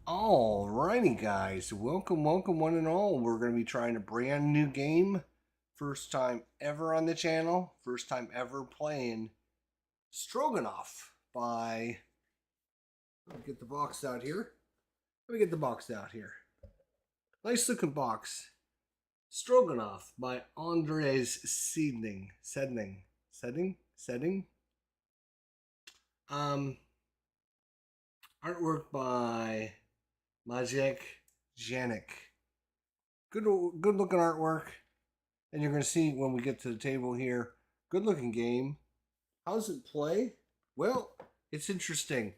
Alrighty, guys, welcome one and all. We're going to be trying a brand new game. First time ever on the channel. First time ever playing Stroganoff by... Let me get the box out here. Nice looking box. Stroganoff by Andreas Steding. Artwork by Majek Janik. Good looking artwork. And you're going to see when we get to the table here. Good looking game. How does it play? Well, it's interesting.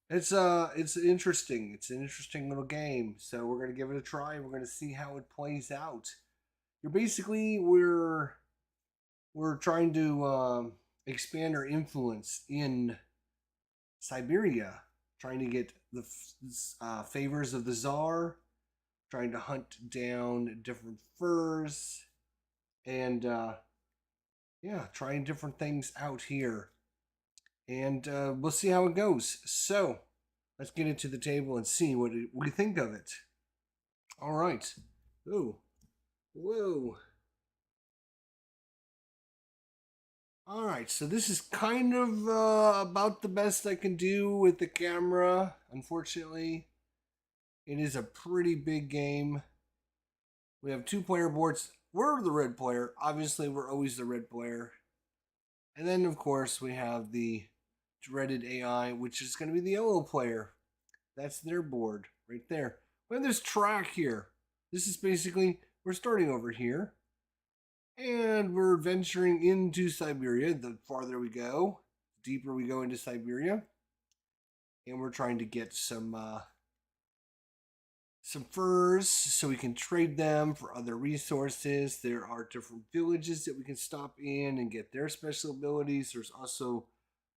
It's interesting. It's an interesting little game. So we're going to give it a try. We're going to see how it plays out. We're trying to expand our influence in Siberia, trying to get the favors of the Tsar, trying to hunt down different furs, and yeah, trying different things out here. And we'll see how it goes. So let's get into the table and see what we think of it. All right. Ooh. Whoa. All right, so this is kind of about the best I can do with the camera. Unfortunately, it is a pretty big game. We have 2-player boards. We're the red player. Obviously, we're always the red player. And then, of course, we have the dreaded AI, which is going to be the yellow player. That's their board right there. We have this track here. This is basically, we're starting over here. And we're venturing into Siberia. The farther we go, the deeper we go into Siberia. And we're trying to get some furs so we can trade them for other resources. There are different villages that we can stop in and get their special abilities. There's also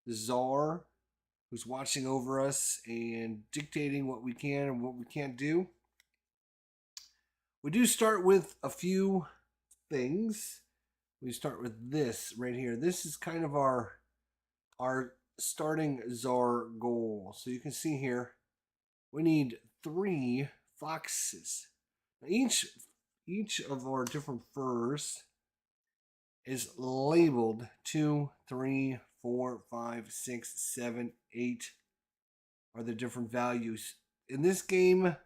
the Tsar, who's watching over us and dictating what we can and what we can't do. We do start with a few things. We start with this right here. This is kind of our starting Tsar goal. So you can see here, we need 3 foxes. Now each of our different furs is labeled 2, 3, 4, 5, 6, 7, 8 are the different values. In this game,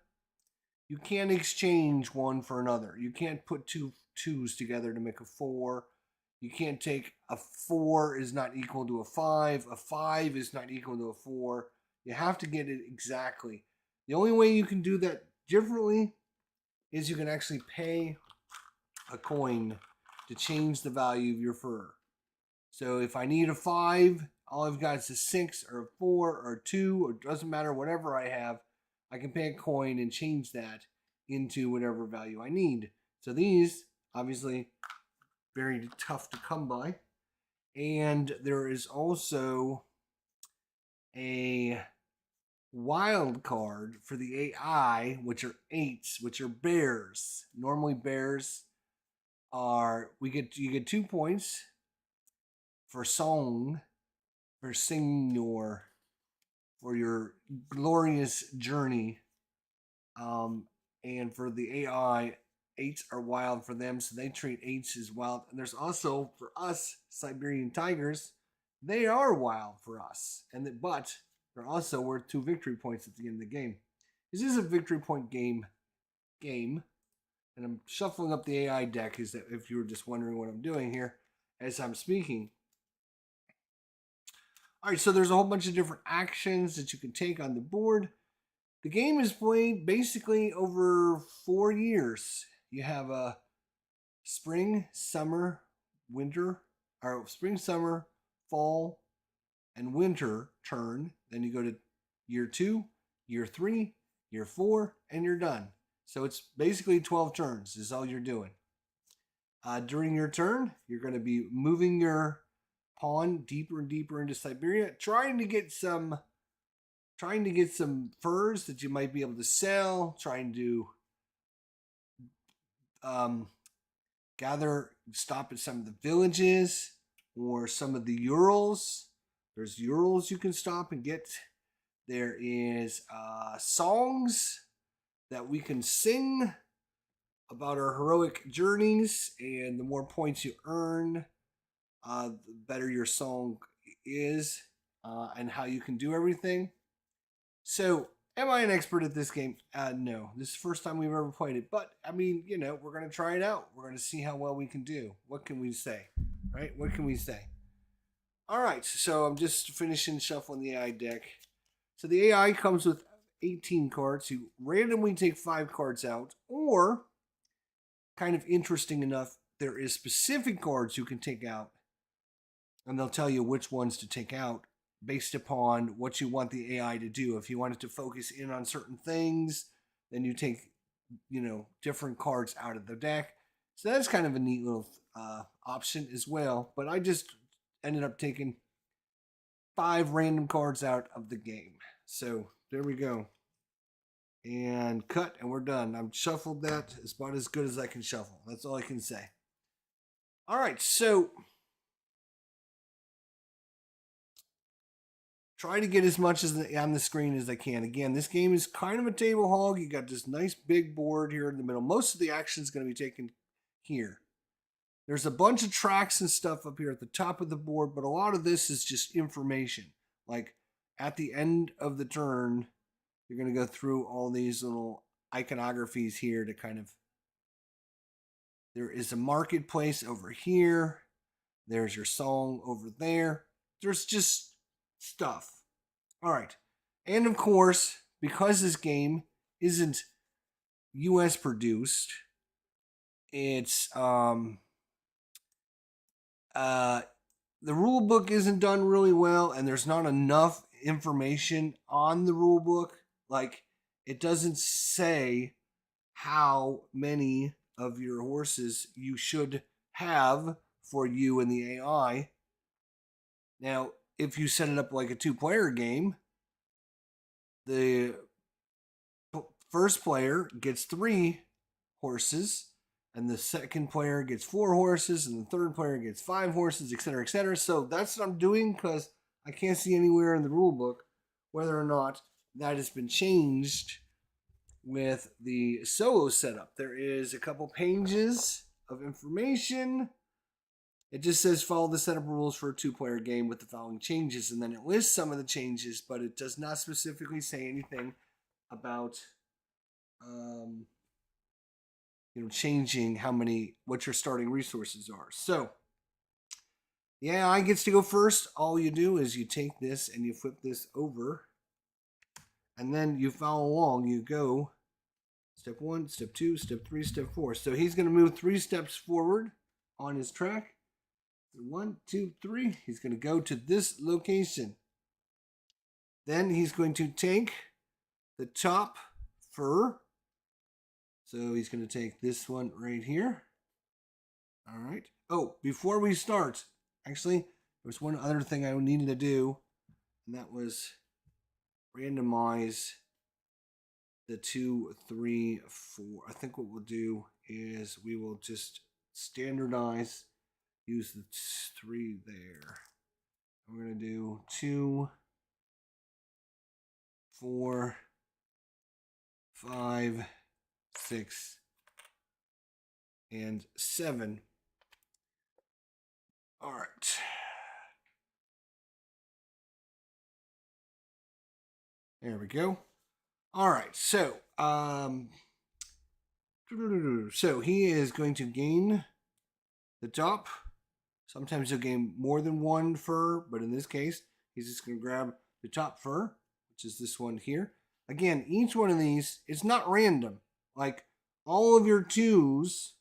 you can't exchange one for another. You can't put 2 2s together to make a 4. You can't take a 4 is not equal to a 5. A 5 is not equal to a 4. You have to get it exactly. The only way you can do that differently is you can actually pay a coin to change the value of your fur. So if I need a 5, all I've got is a 6 or a 4 or a 2, or it doesn't matter, whatever I have, I can pay a coin and change that into whatever value I need. So these, obviously, very tough to come by. And there is also a wild card for the AI, which are 8s, which are bears. Normally bears are, you get 2 points for song, for sing for your glorious journey. And for the AI, 8s are wild for them, so they treat 8s as wild. And there's also, for us, Siberian tigers, they are wild for us. But they're also worth 2 victory points at the end of the game. This is a victory point game. And I'm shuffling up the AI deck, if you were just wondering what I'm doing here as I'm speaking. All right, so there's a whole bunch of different actions that you can take on the board. The game is played basically over 4 years. You have a spring, summer, winter, or spring, summer, fall, and winter turn. Then you go to year 2, year 3, year 4, and you're done. So it's basically 12 turns is all you're doing. During your turn, you're going to be moving your pawn deeper and deeper into Siberia, trying to get some furs that you might be able to sell, trying to stop at some of the villages or some of the Urals. There's Urals you can stop and get There is songs that we can sing about our heroic journeys, and the more points you earn, the better your song is, and how you can do everything. So, am I an expert at this game? No. This is the first time we've ever played it. But, I mean, we're going to try it out. We're going to see how well we can do. What can we say? Right? What can we say? All right. So, I'm just finishing shuffling the AI deck. So, the AI comes with 18 cards. You randomly take 5 cards out. Or, kind of interesting enough, there is specific cards you can take out. And they'll tell you which ones to take out based upon what you want the AI to do. If you want it to focus in on certain things, then you take, different cards out of the deck. So that's kind of a neat little option as well. But I just ended up taking 5 random cards out of the game. So there we go. And cut, and we're done. I've shuffled that. It's about as good as I can shuffle. That's all I can say. All right, so try to get as much as on the screen as I can. Again, this game is kind of a table hog. You got this nice big board here in the middle. Most of the action is going to be taken here. There's a bunch of tracks and stuff up here at the top of the board, but a lot of this is just information. Like at the end of the turn, you're going to go through all these little iconographies here to kind of... There is a marketplace over here. There's your song over there. There's just stuff. All right. And of course, because this game isn't US produced, it's the rule book isn't done really well, and there's not enough information on the rule book. Like, it doesn't say how many of your horses you should have for you and the AI. Now, if you set it up like a 2-player game, the first player gets 3 horses, and the second player gets 4 horses, and the third player gets 5 horses, etc., etc. So that's what I'm doing, because I can't see anywhere in the rule book whether or not that has been changed with the solo setup. There is a couple pages of information. It just says follow the setup rules for a 2-player game with the following changes, and then it lists some of the changes, but it does not specifically say anything about changing what your starting resources are. So the AI gets to go first. All you do is you take this and you flip this over, and then you follow along. You go step 1, step 2, step 3, step 4. So he's going to move 3 steps forward on his track. 1, 2, 3. He's going to go to this location. Then he's going to take the top fur. So he's going to take this one right here. All right. Oh, before we start, actually, there was one other thing I needed to do, and that was randomize the 2, 3, 4. I think what we'll do is we will just standardize, use the 3 there. We're going to do 2, 4, 5, 6, and 7. All right. There we go. All right. So, so he is going to gain the top. Sometimes he'll gain more than 1 fur, but in this case, he's just going to grab the top fur, which is this one here. Again, each one of these is not random. Like, all of your 2s,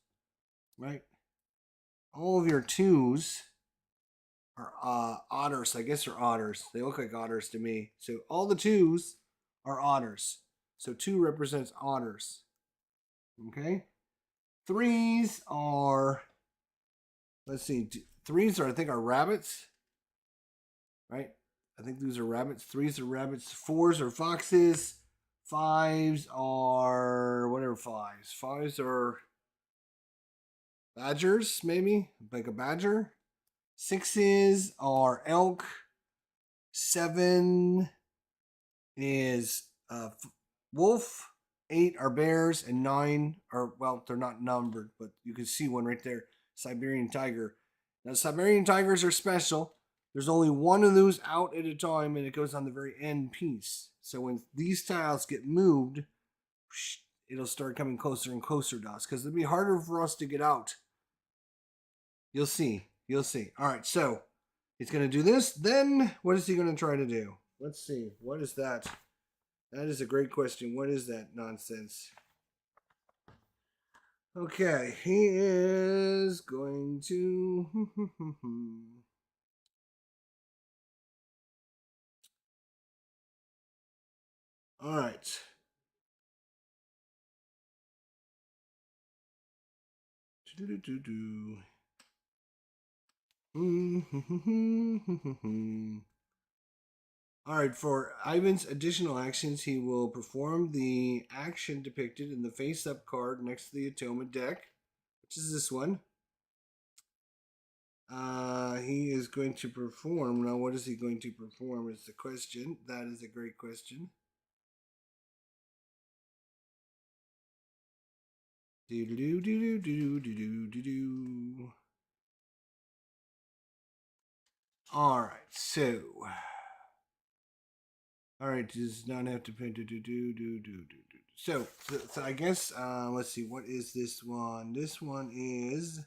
right? All of your 2s are otters. I guess they're otters. They look like otters to me. So all the 2s are otters. So 2 represents otters. Okay? 3s are, let's see, 3s are, I think, are rabbits. Right? I think these are rabbits. 3s are rabbits. 4s are foxes. 5s are, whatever 5s. 5s are badgers, maybe? Like a badger. 6s are elk. 7 is wolf, 8 are bears, and 9 are, well, they're not numbered, but you can see one right there, Siberian tiger. Now, Siberian tigers are special. There's only one of those out at a time, and it goes on the very end piece. So when these tiles get moved, it'll start coming closer and closer to us because it'll be harder for us to get out. You'll see. You'll see. All right, so he's going to do this. Then what is he going to try to do? Let's see. What is that? That is a great question. What is that nonsense? Okay, he is going to... All right. All right, for Ivan's additional actions, he will perform the action depicted in the face-up card next to the Atonement deck, which is this one. He is going to perform. Now, what is he going to perform is the question. That is a great question. All right, so. All right, does not have to pay. So I guess let's see. What is this one? This one is.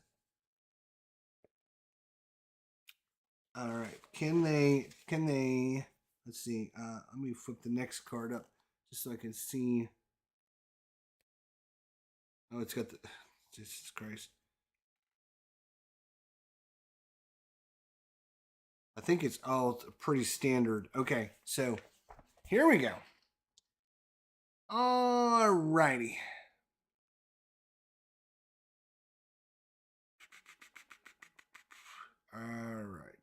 All right. Can they? Let's see. Let me flip the next card up just so I can see. Oh, it's got the. Jesus Christ. I think it's all pretty standard. Okay, so here we go. All righty. All right.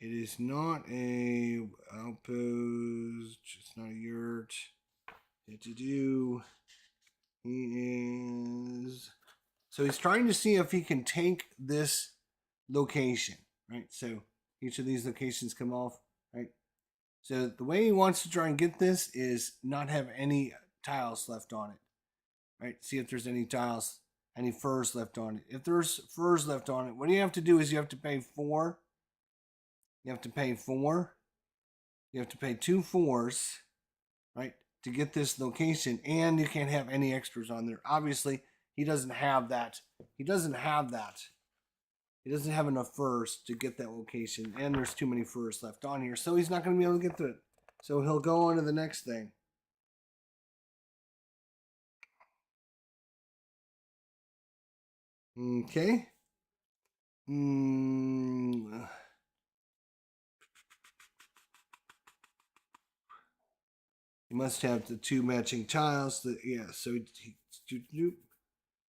It is not a outpost. It's not a yurt. He is. So he's trying to see if he can take this location, right? So each of these locations come off, right? So the way he wants to try and get this is not have any tiles left on it, right? See if there's any tiles, any furs left on it. If there's furs left on it, what you have to do is you have to pay 4. You have to pay 4. You have to pay 2 4s, right, to get this location, and you can't have any extras on there. Obviously, he doesn't have that. He doesn't have enough furs to get that location, and there's too many furs left on here, so he's not going to be able to get to it. So he'll go on to the next thing. Okay. He must have the 2 matching tiles. Yeah, so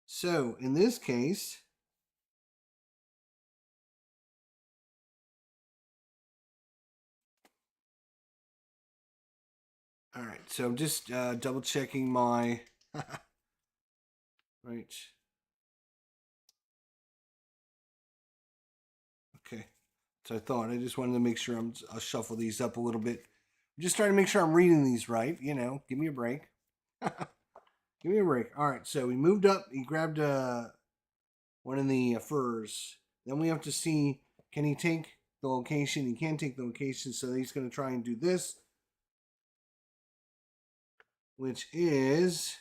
so in this case, all right. So I'm just double checking my right. Okay. So I thought I just wanted to make sure I'll shuffle these up a little bit. I'm just trying to make sure I'm reading these right. You know, give me a break. Give me a break. All right. So he moved up. He grabbed one of the furs. Then we have to see, can he take the location? He can't take the location, so he's going to try and do this, which is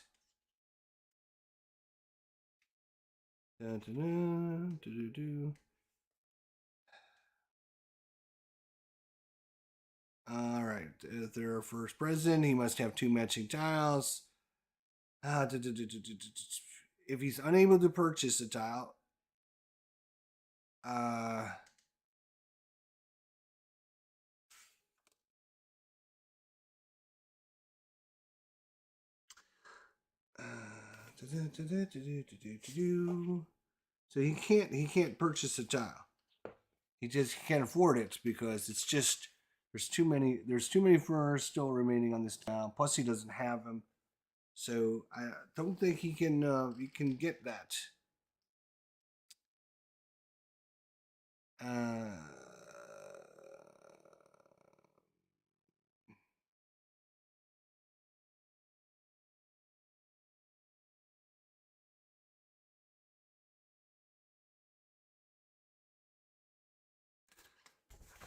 all right. If they're a first president, he must have 2 matching tiles. If he's unable to purchase a tile, so he can't purchase a tile. He just can't afford it because it's just there's too many furs still remaining on this tile. Plus he doesn't have them, so I don't think he can get that.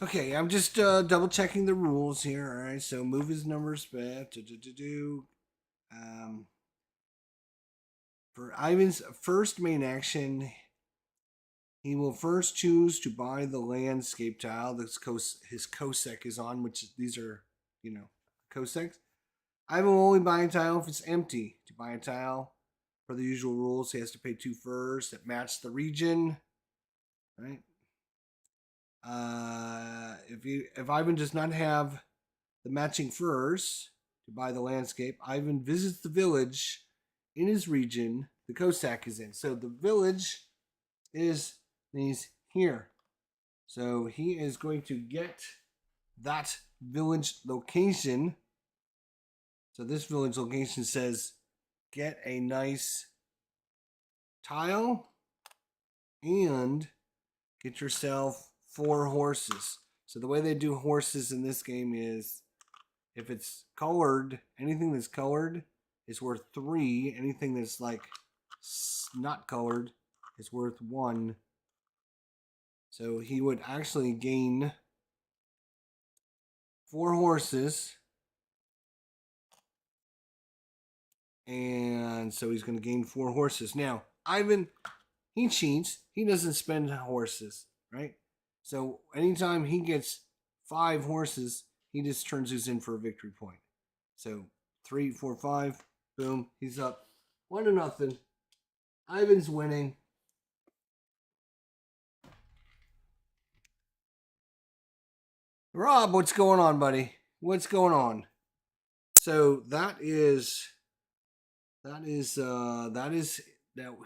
Okay, I'm just double checking the rules here. All right, so move his number spent. For Ivan's first main action, he will first choose to buy the landscape tile that his Cossack is on, which these are, Cossacks. Ivan will only buy a tile if it's empty. To buy a tile, for the usual rules, he has to pay 2 furs that match the region. Right? If Ivan does not have the matching furs to buy the landscape, Ivan visits the village in his region the Cossack is in. So the village is here. So he is going to get that village location. So this village location says get a nice tile and get yourself 4 horses. So the way they do horses in this game is if it's colored, anything that's colored is worth 3. Anything that's like not colored is worth 1. So he would actually gain 4 horses. And so he's going to gain 4 horses. Now, Ivan, he cheats. He doesn't spend horses, right? So anytime he gets 5 horses, he just turns these in for a victory point. So 3, 4, 5, boom, he's up 1-0. Ivan's winning. Rob, what's going on, buddy? What's going on? So that is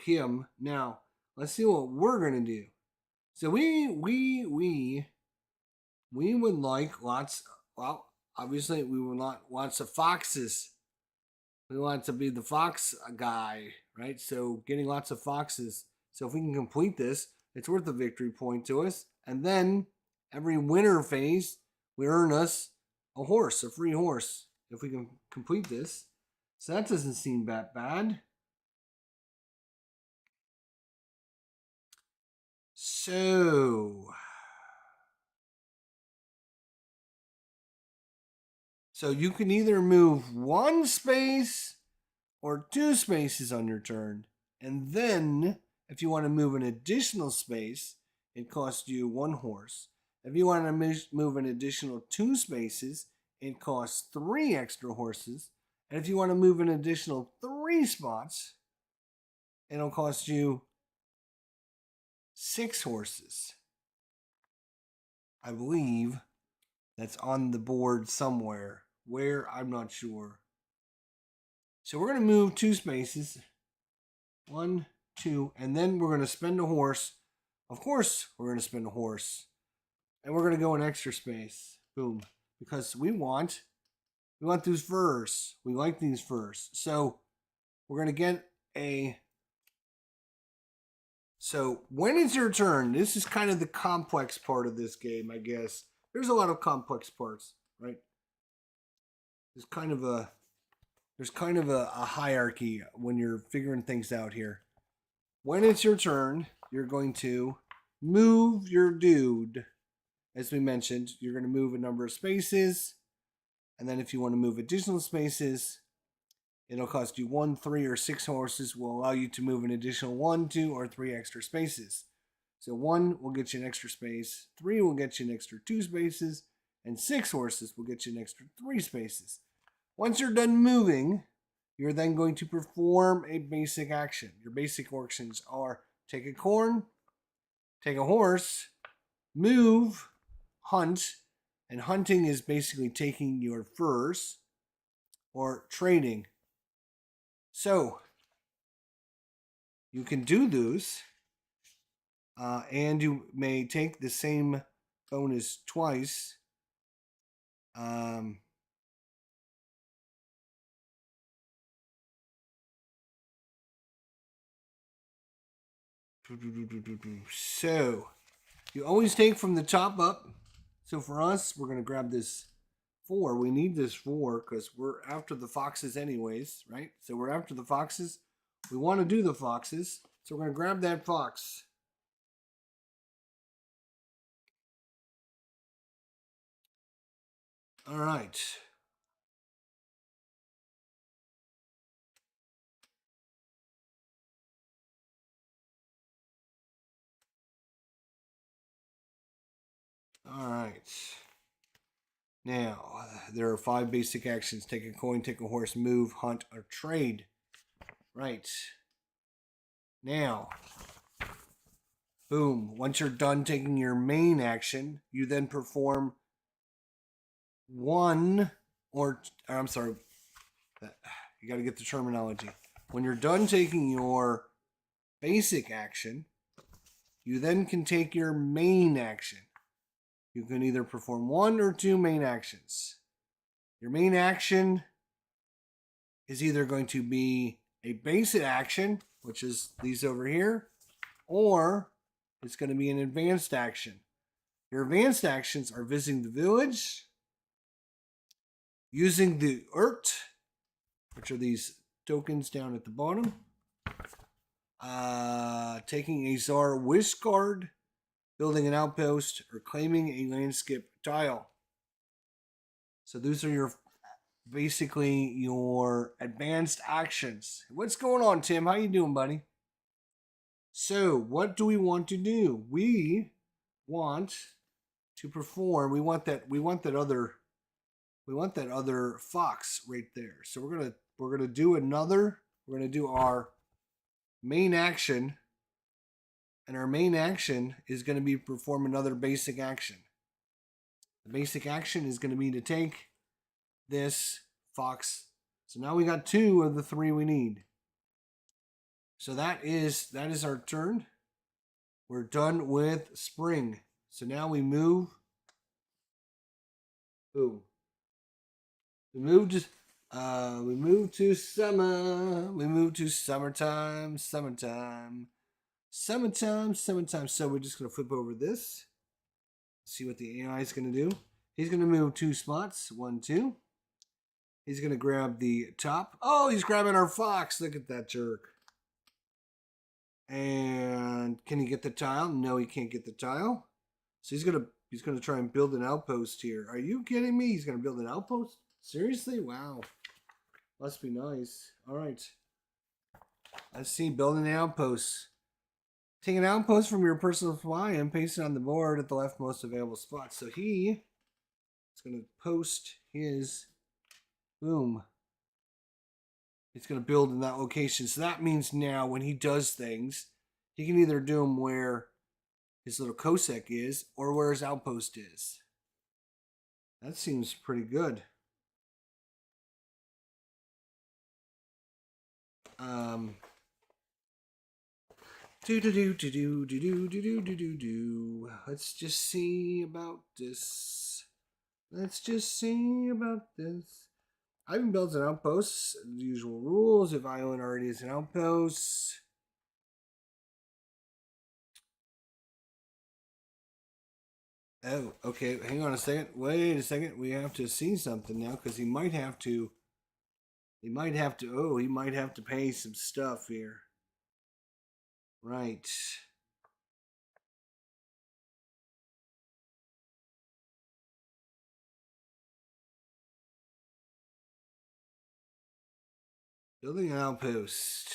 him. Now let's see what we're gonna do. So we would like lots. Well, obviously we would want lots of foxes. We want to be the fox guy, right? So getting lots of foxes. So if we can complete this, it's worth a victory point to us. And then every winter phase, we earn us a horse, a free horse, if we can complete this. So that doesn't seem that bad. So you can either move 1 space or 2 spaces on your turn. And then if you want to move an additional space, it costs you 1 horse. If you want to move an additional 2 spaces, it costs 3 extra horses. And if you want to move an additional 3 spots, it'll cost you 6 horses. I believe that's on the board somewhere. Where, I'm not sure. So we're going to move 2 spaces. 1, 2, and then we're going to spend a horse. Of course, we're going to spend a horse. And we're going to go an extra space. Boom. Because we want these furs. We like these furs. So we're going to get a... So when it's your turn, this is kind of the complex part of this game, I guess. There's a lot of complex parts, right? There's kind of a hierarchy when you're figuring things out here. When it's your turn, you're going to move your dude. As we mentioned, you're going to move a number of spaces. And then if you want to move additional spaces, it'll cost you 1, 3, or 6 horses. Will allow you to move an additional 1, 2, or 3 extra spaces. So 1 will get you an extra space. 3 will get you an extra 2 spaces. And 6 horses will get you an extra 3 spaces. Once you're done moving, you're then going to perform a basic action. Your basic actions are take a corn, take a horse, move, hunt, and hunting is basically taking your furs or trading. So you can do those, and you may take the same bonus twice. So you always take from the top up. So for us, we're going to grab this 4. We need this 4 because we're after the foxes anyways, right? So we're after the foxes. We want to do the foxes. So we're going to grab that fox. All right. All right. Now, there are 5 basic actions. Take a coin, take a horse, move, hunt, or trade. Right. Now, boom. Once you're done taking your main action, you then perform one or I'm sorry. You got to get the terminology. When you're done taking your basic action, you then can take your main action. You can either perform 1 or 2 main actions. Your main action is either going to be a basic action, which is these over here, or it's going to be an advanced action. Your advanced actions are visiting the village, using the urt, which are these tokens down at the bottom, taking a Czar wish card, building an outpost, or claiming a landscape tile. So those are your basically your advanced actions. What's going on, Tim? How you doing, buddy? So what do we want to do? We want to perform. We want that other fox right there. So we're gonna do our main action, and our main action is going to be perform another basic action. The basic action is going to be to take this fox. So now we got 2 of the 3 we need. So that is our turn. We're done with spring. So now we move. Boom. We move to summer. We move to summertime. Summertime. So we're just gonna flip over this. See what the AI is gonna do. He's gonna move 2 spots. 1, 2. He's gonna grab the top. Oh, he's grabbing our fox. Look at that jerk. And can he get the tile? No, he can't get the tile. So he's gonna try and build an outpost here. Are you kidding me? He's gonna build an outpost? Seriously? Wow. Must be nice. All right. Let's see. Building an outpost. Take an outpost from your personal supply and paste it on the board at the leftmost available spot. So he is going to post his boom. He's going to build in that location. So that means now when he does things, he can either do them where his little Cossack is or where his outpost is. That seems pretty good. Let's just see about this. I haven't built an outpost. The usual rules. If island already is an outpost. Oh, okay. Hang on a second. Wait a second. We have to see something now because he might have to. He might have to pay some stuff here. Right. Building an outpost.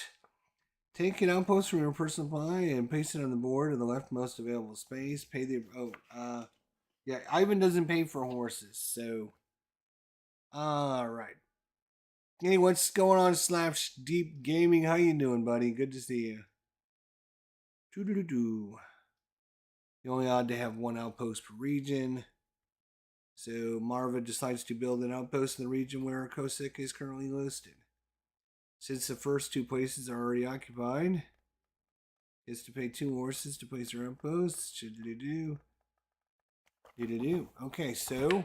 Take an outpost from your personal supply and paste it on the board in the leftmost available space. Pay the yeah, Ivan doesn't pay for horses, so alright. Hey, what's going on, Slash Deep Gaming? How you doing, buddy? Good to see you. Doo-doo-doo-doo. You're only allowed to have 1 outpost per region. So Marva decides to build an outpost in the region where Cossack is currently listed. Since the first 2 places are already occupied, he has to pay 2 horses to place their outposts. Okay, so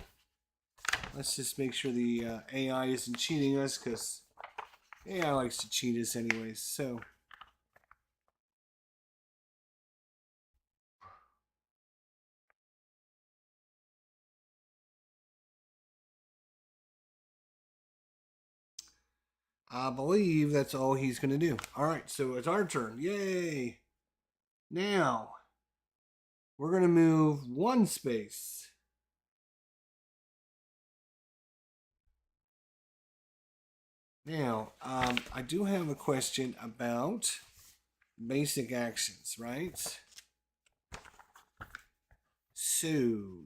let's just make sure the AI isn't cheating us, because AI likes to cheat us anyways. So I believe that's all he's going to do. All right, so it's our turn. Yay! Now, we're going to move 1 space. Now, I do have a question about basic actions, right? So,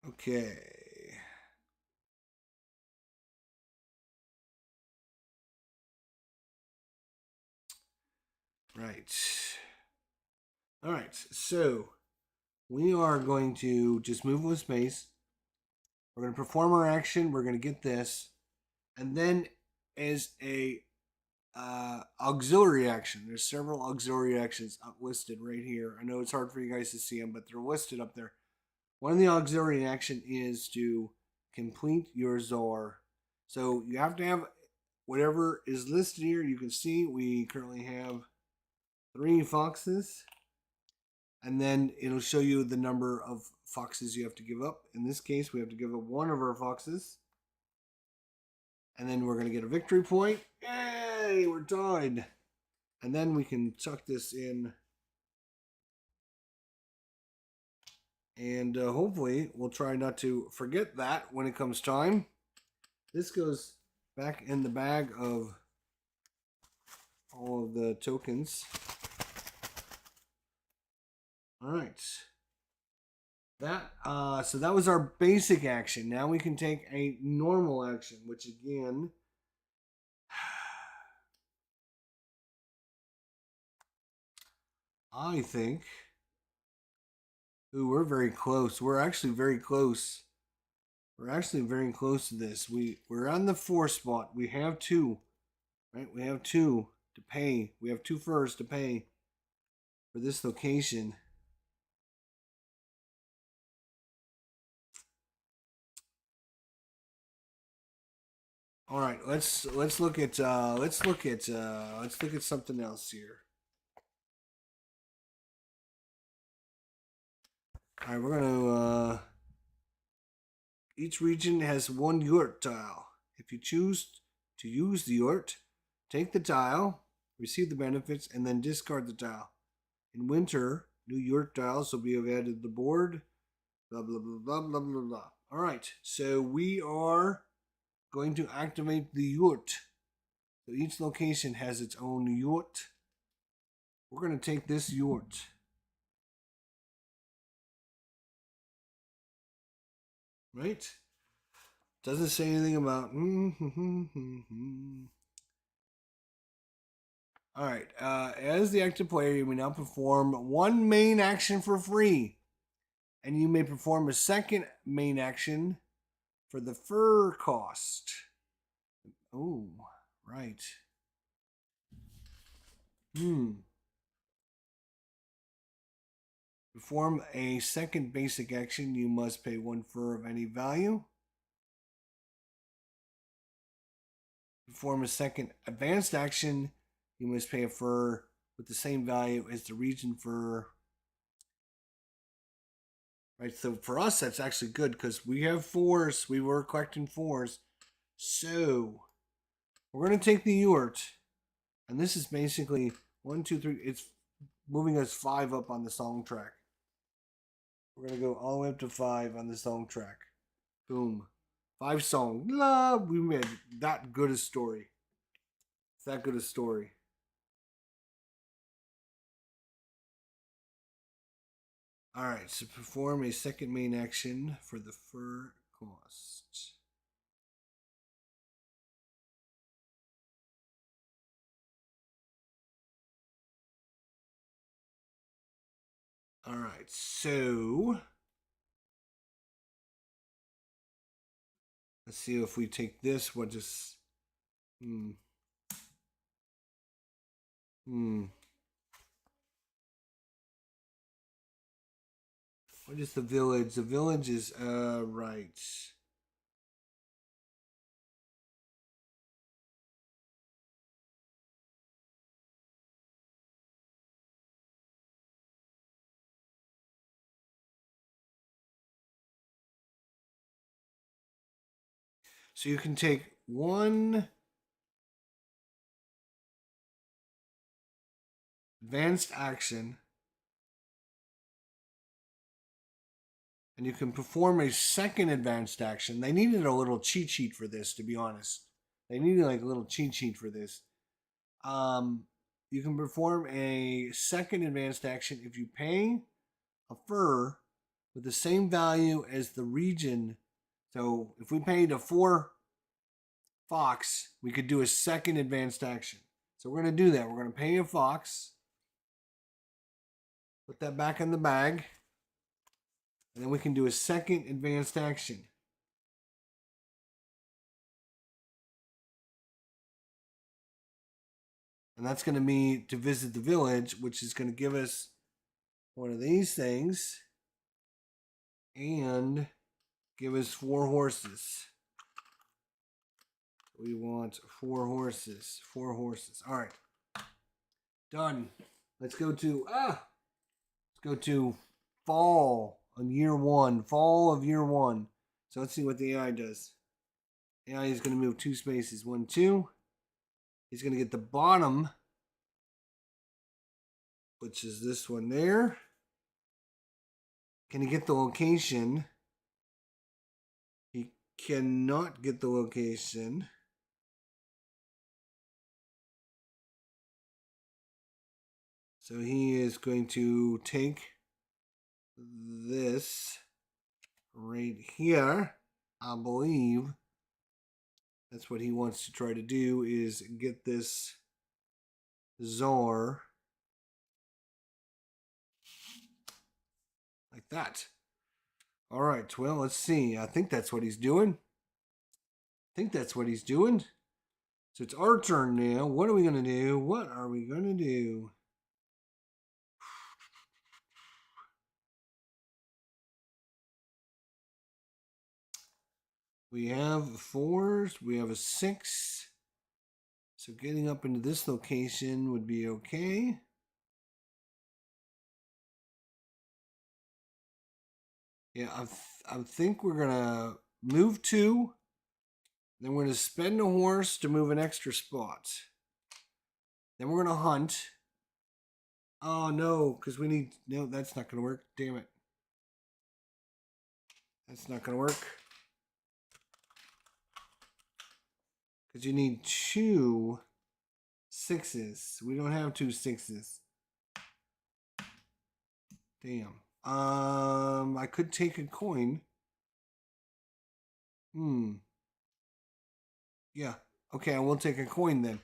okay. Right. All right. So, we are going to just move with space. We're going to perform our action. We're going to get this. And then as a auxiliary action, there's several auxiliary actions listed right here. I know it's hard for you guys to see them, but they're listed up there. One of the auxiliary action is to complete your Zor. So you have to have whatever is listed here. You can see we currently have 3 foxes. And then it'll show you the number of foxes you have to give up. In this case, we have to give up 1 of our foxes. And then we're going to get a victory point. Yay, we're tied. And then we can tuck this in. And hopefully we'll try not to forget that when it comes time. This goes back in the bag of all of the tokens. All right. So that was our basic action. Now we can take a normal action, which again, I think, ooh, we're very close. We're actually very close. We're actually very close to this. We're on the 4 spot. We have 2, right? We have 2 to pay. We have 2 furs to pay for this location. All right, let's look at something else here. All right, we're gonna. Each region has 1 yurt tile. If you choose to use the yurt, take the tile, receive the benefits, and then discard the tile. In winter, new yurt tiles will be added to the board. Blah blah blah blah blah blah blah. All right, so we are going to activate the yurt. So each location has its own yurt. We're going to take this yurt. Right? Doesn't say anything about. All right. As the active player, you may now perform 1 main action for free, and you may perform a second main action for the fur cost. Oh, right. Perform a second basic action, you must pay 1 fur of any value. Perform a second advanced action, you must pay a fur with the same value as the region fur. Right, so for us, that's actually good because we have 4s. We were collecting 4s. So, we're going to take the yurt. And this is basically 1, 2, 3. It's moving us 5 up on the song track. We're going to go all the way up to 5 on the song track. Boom. 5 songs. Love. We made that good a story. It's that good a story. Alright, so perform a second main action for the fur cost. Alright, so let's see if we take this, what just What is the village? The village is right. So you can take 1 advanced action And you can perform a second advanced action. They needed a little cheat sheet for this, to be honest. They needed like a little cheat sheet for this. You can perform a second advanced action if you pay a fur with the same value as the region. So if we paid a 4 fox, we could do a second advanced action. So we're going to do that. We're going to pay a fox. Put that back in the bag. And then we can do a second advanced action. And that's going to be to visit the village, which is going to give us one of these things. And give us 4 horses. We want 4 horses. 4 horses. All right. Done. Let's go to fall on year 1. Fall of year 1. So let's see what the AI does. AI is going to move 2 spaces. 1, 2. He's going to get the bottom, which is this one there. Can he get the location? He cannot get the location. So he is going to take this right here. I believe that's what he wants to try to do, is get this czar like that. All right, well, let's see. I think that's what he's doing. So it's our turn now. What are we going to do? We have 4s. We have a 6. So getting up into this location would be okay. Yeah, I think we're going to move 2. Then we're going to spend a horse to move an extra spot. Then we're going to hunt. Oh, no, because we need... No, that's not going to work. Damn it. That's not going to work. Because you need 2 6s. We don't have 2 6s. Damn. I could take a coin. Yeah. Okay, I will take a coin then.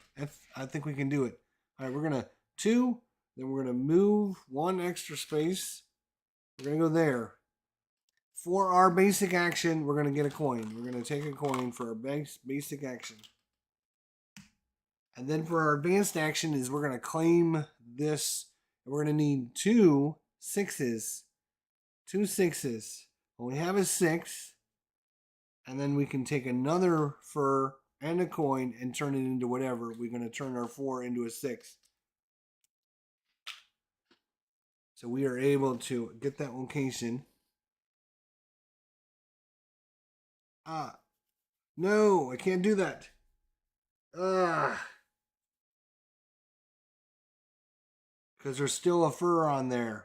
I think we can do it. All right, we're going to 2. Then we're going to move 1 extra space. We're going to go there. For our basic action, we're going to get a coin. We're going to take a coin for our basic action. And then for our advanced action is we're going to claim this. We're going to need 2 6s. 2 6s. When we have a 6, and then we can take another fur and a coin and turn it into whatever. We're going to turn our 4 into a 6. So we are able to get that location. No, I can't do that. Because there's still a fur on there.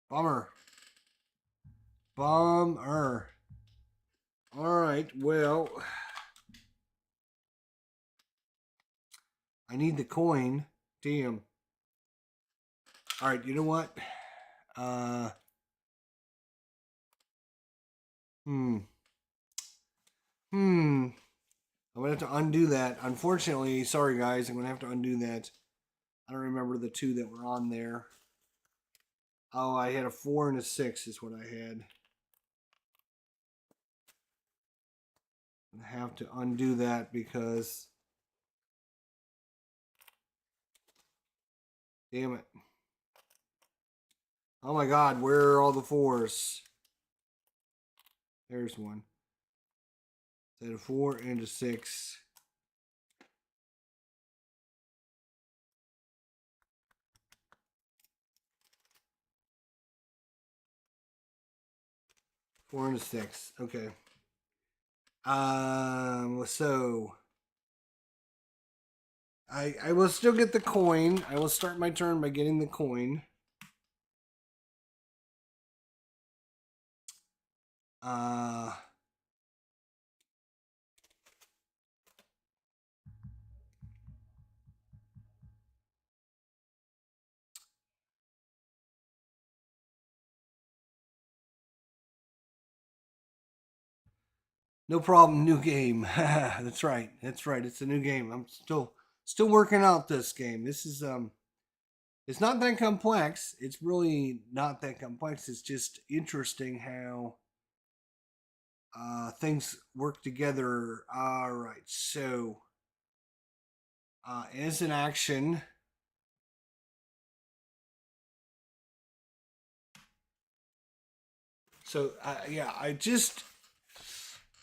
Bummer. Alright, well, I need the coin. Damn. Alright, you know what? I'm going to have to undo that. Unfortunately, sorry guys, I'm going to have to undo that. I don't remember the 2 that were on there. Oh, I had a 4 and a 6 is what I had. I have to undo that because... Damn it. Oh my god, where are all the 4s? There's one. So I had a 4 and a 6. Four and a 6. Okay. So I will still get the coin. I will start my turn by getting the coin. No problem, new game. That's right. That's right. It's a new game. I'm still working out this game. This is it's not that complex. It's really not that complex. It's just interesting how things work together. All right. So, as an action, so yeah,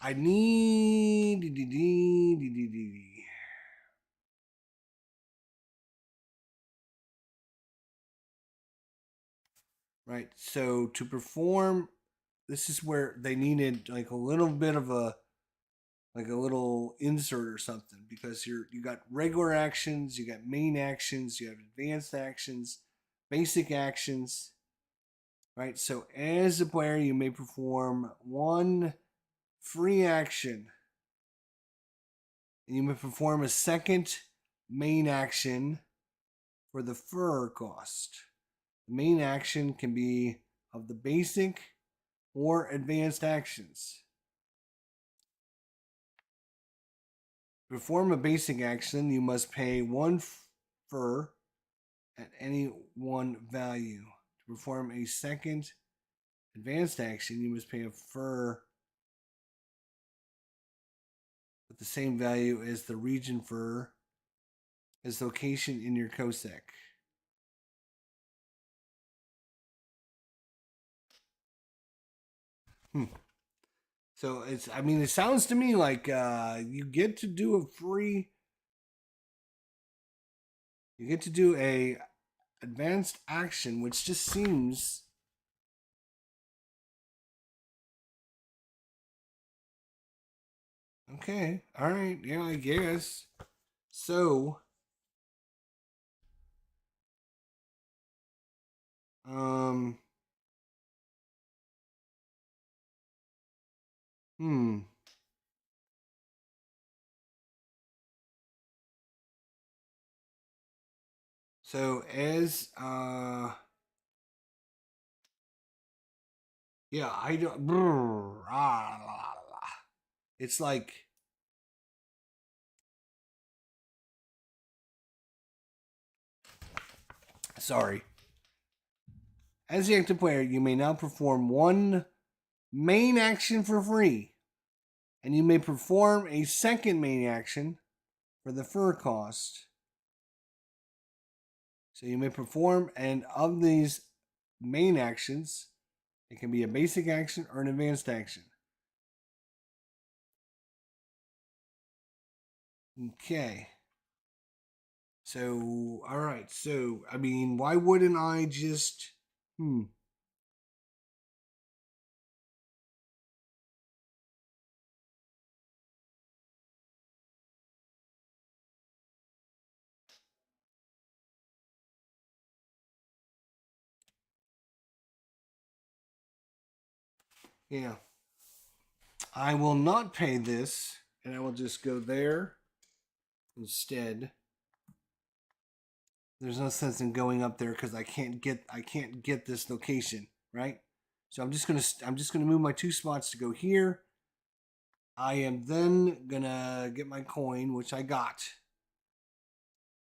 I need right. So to perform, this is where they needed like a little bit of a like a little insert or something because you got regular actions, you got main actions, you have advanced actions, basic actions, right? So as a player, you may perform one free action, and you may perform a second main action for the fur cost. The main action can be of the basic or advanced actions. To perform a basic action, you must pay one fur at any one value. To perform a second advanced action, you must pay a fur with the same value as the region fur as location in your COSEC. So it's, I mean, it sounds to me like you get to do a free, you get to do a advanced action, which just seems okay. All right, yeah, I guess. So, um, hmm. So as yeah, I don't. It's like sorry. As the active player, you may now perform one main action for free, and you may perform a second main action for the fur cost. So you may perform, and of these main actions, it can be a basic action or an advanced action. Okay. So, all right. So, I mean, why wouldn't I just, yeah. I will not pay this, and I will just go there instead. There's no sense in going up there because I can't get this location, right? So I'm just gonna move my 2 spots to go here. I am then gonna get my coin, which I got.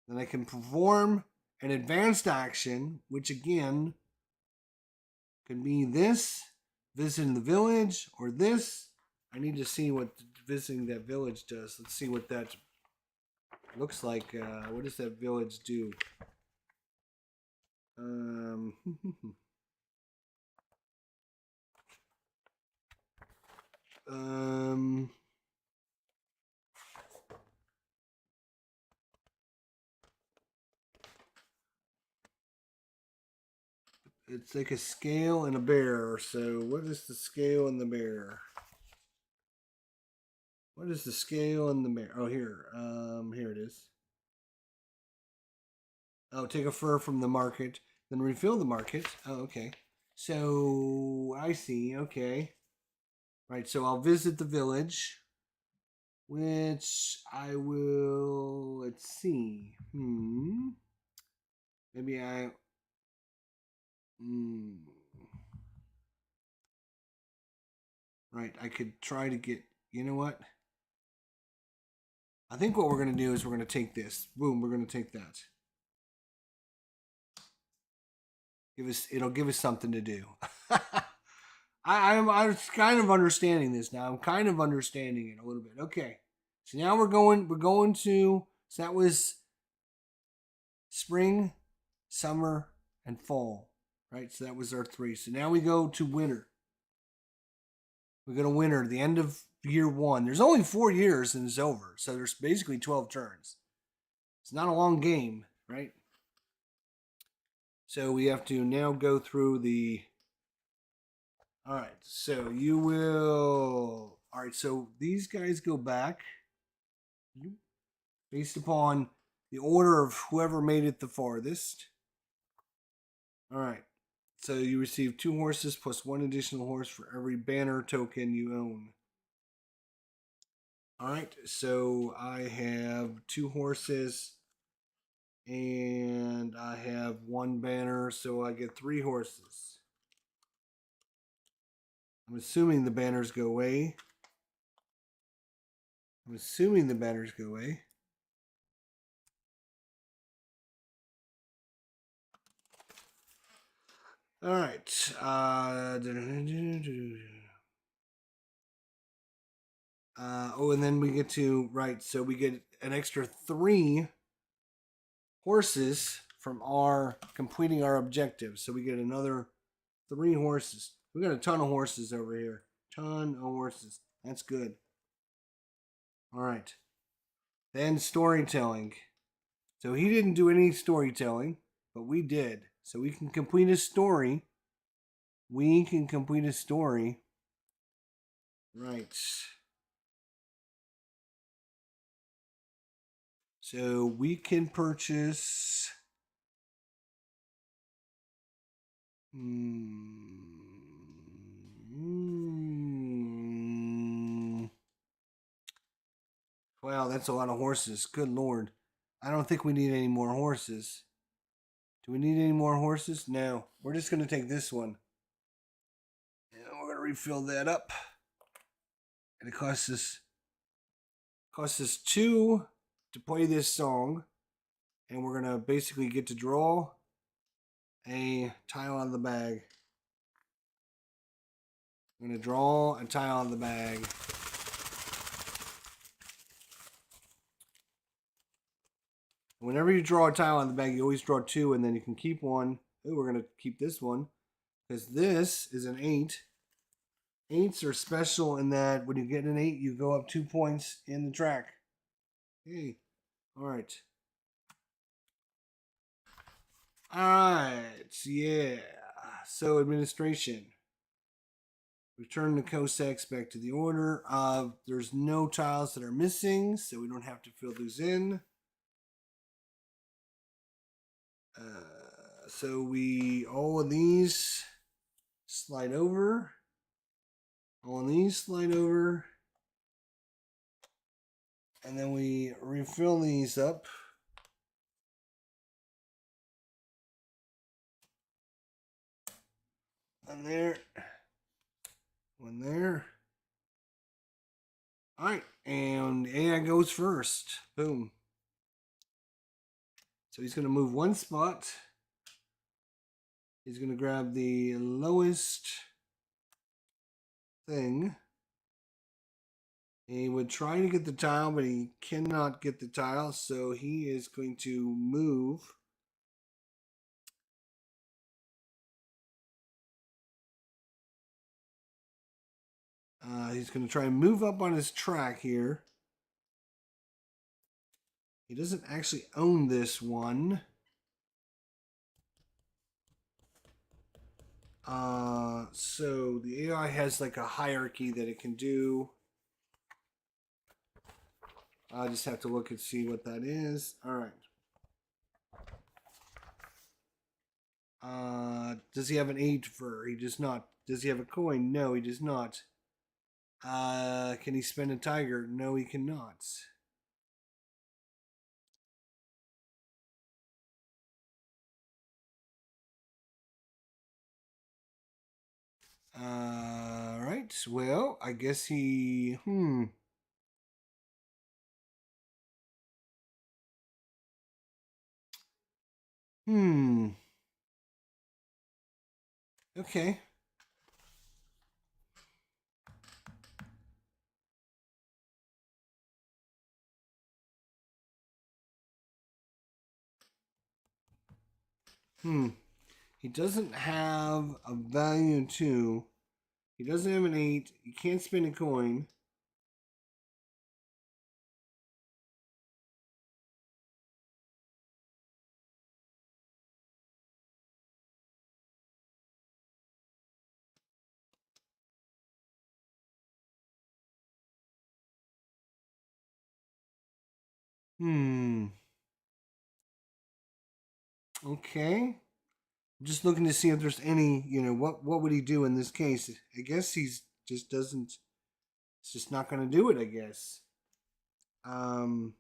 Then I can perform an advanced action, which again could be this, visiting the village, or this. I need to see what visiting that village does. Let's see what that looks like. What does that village do? Um, um, it's like a scale and a bear. So what is the scale and the bear? What is the scale and the bear? Oh, here. Here it is. Oh, take a fur from the market, then refill the market. Oh, okay. So I see. Okay. Right. So I'll visit the village, which I will. Let's see. Maybe I. Hmm. Right. I could try to get. You know what? I think what we're going to do is we're going to take this. Boom. We're going to take that. It'll give us something to do. I'm kind of understanding this now. I'm kind of understanding it a little bit. Okay. So now we're going to, so that was spring, summer, and fall. Right? So that was our 3. So now we go to winter. We go to winter, the end of year 1. There's only 4 years and it's over. So there's basically 12 turns. It's not a long game, right? So we have to now go through the. All right. So you will. All right. So these guys go back based upon the order of whoever made it the farthest. All right. So you receive 2 horses plus 1 additional horse for every banner token you own. All right. So I have 2 horses and I have 1 banner, so I get 3 horses. I'm assuming the banners go away. All right. And then we get to, right, so we get an extra 3 horses from our completing our objective. So we get another 3 horses. We got a ton of horses over here. Ton of horses. That's good. All right. Then storytelling. So he didn't do any storytelling, but we did. So we can complete a story. Right. So we can purchase. Wow, that's a lot of horses. Good lord. I don't think we need any more horses. Do we need any more horses? No. We're just going to take this one. And we're going to refill that up. And it costs us 2 to play this song. And we're going to basically get to draw a tile out of the bag. I'm going to draw a tile out of the bag. Whenever you draw a tile out of the bag, you always draw 2, and then you can keep 1. Ooh, we're going to keep this one, because this is an 8. 8s are special in that when you get an 8, you go up 2 points in the track. Hey, all right. All right, yeah. So administration. Return the Cossacks back to the order. There's no tiles that are missing, so we don't have to fill those in. So all of these slide over. All of these slide over. And then we refill these up. One there. One there. All right. And AI goes first. Boom. So he's going to move 1 spot. He's going to grab the lowest thing. He would try to get the tile, but he cannot get the tile, so he is going to move. He's going to try and move up on his track here. He doesn't actually own this one. So the AI has like a hierarchy that it can do. I just have to look and see what that is. All right. Does he have an 8 fur? He does not. Does he have a coin? No, he does not. Can he spend a tiger? No, he cannot. Right. Well, I guess he. Hmm. Okay. He doesn't have a value 2. He doesn't have an 8. He can't spend a coin. Hmm. Okay. I'm just looking to see if there's any, what would he do in this case? I guess he's just doesn't. It's just not going to do it. I guess. Um.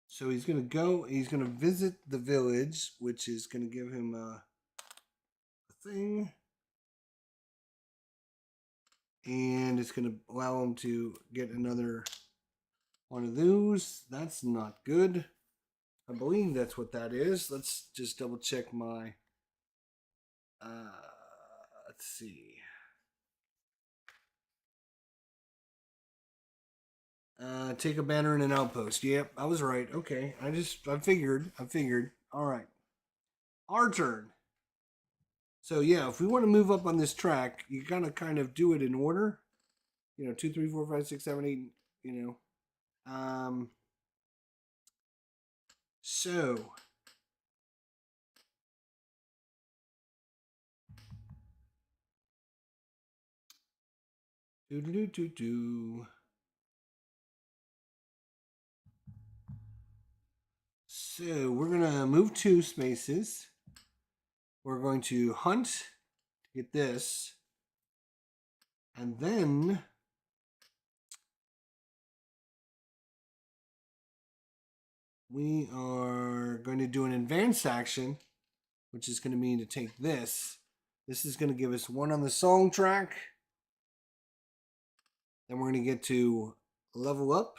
So he's going to go. He's going to visit the village, which is going to give him a thing, and it's going to allow him to get another one of those. That's not good. I believe that's what that is. Let's just double check my. Let's see. Take a banner in an outpost. Yep, I was right. Okay, I figured. All right, our turn. So yeah, if we want to move up on this track, you gotta kind of do it in order. 2, 3, 4, 5, 6, 7, 8. You know. So do do do do do. So we're gonna move 2 spaces. We're going to hunt to get this, and then we are going to do an advanced action, which is going to mean to take this. This is going to give us 1 on the song track. Then we're going to get to level up,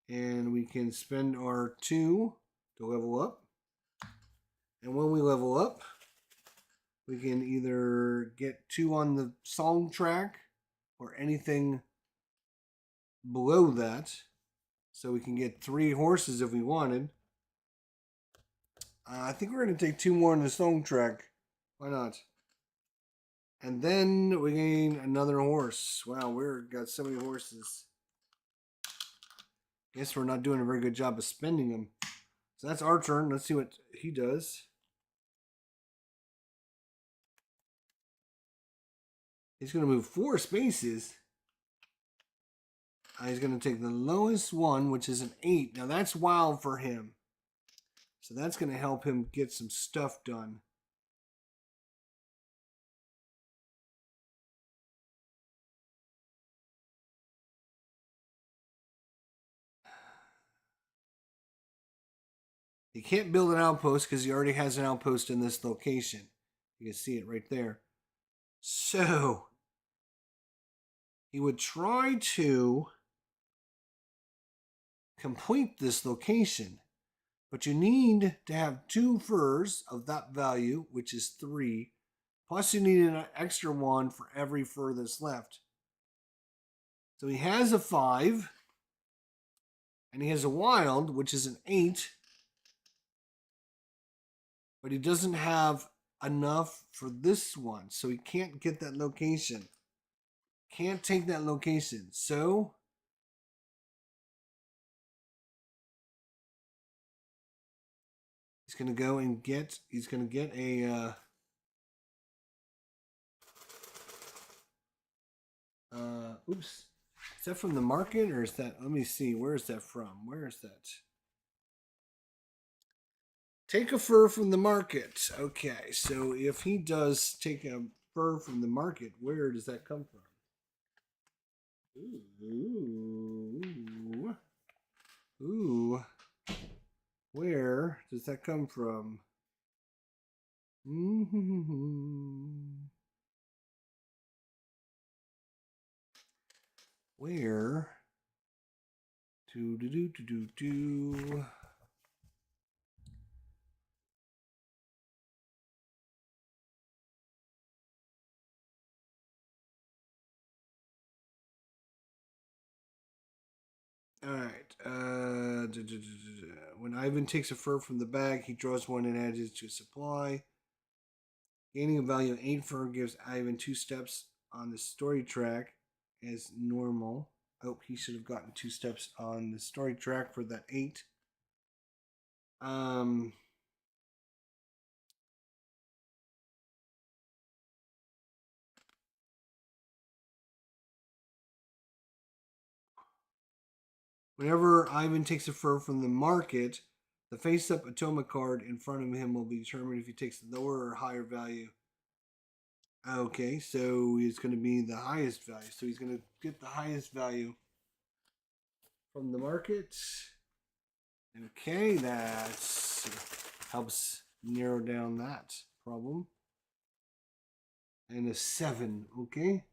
and we can spend our 2 to level up. And when we level up, we can either get 2 on the song track or anything below that. So we can get 3 horses if we wanted. I think we're going to take 2 more on the song track. Why not? And then we gain another horse. Wow, we've got so many horses. Guess we're not doing a very good job of spending them. So that's our turn. Let's see what he does. He's going to move 4 spaces. He's going to take the lowest one, which is an 8. Now that's wild for him. So that's going to help him get some stuff done. He can't build an outpost because he already has an outpost in this location. You can see it right there. So he would try to complete this location, but you need to have 2 furs of that value, which is 3. Plus, you need an extra 1 for every fur that's left. So he has a 5, and he has a wild, which is an 8, but he doesn't have enough for this one, so he can't get that location. Can't take that location. So he's gonna go and get. He's gonna get a. Oops. Is that from the market or is that? Let me see. Where is that from? Where is that? Take a fur from the market. Okay, so if he does take a fur from the market, where does that come from? Ooh. Ooh. Where does that come from? Where? Do. All right. When Ivan takes a fur from the bag, he draws one and adds it to supply. Gaining a value of 8 fur gives Ivan 2 steps on the story track as normal. Oh, he should have gotten 2 steps on the story track for that 8. Whenever Ivan takes a fur from the market, the face-up Atoma card in front of him will be determined if he takes the lower or higher value. Okay, so it's going to be the highest value. So he's going to get the highest value from the market. Okay, that helps narrow down that problem. And a 7, okay?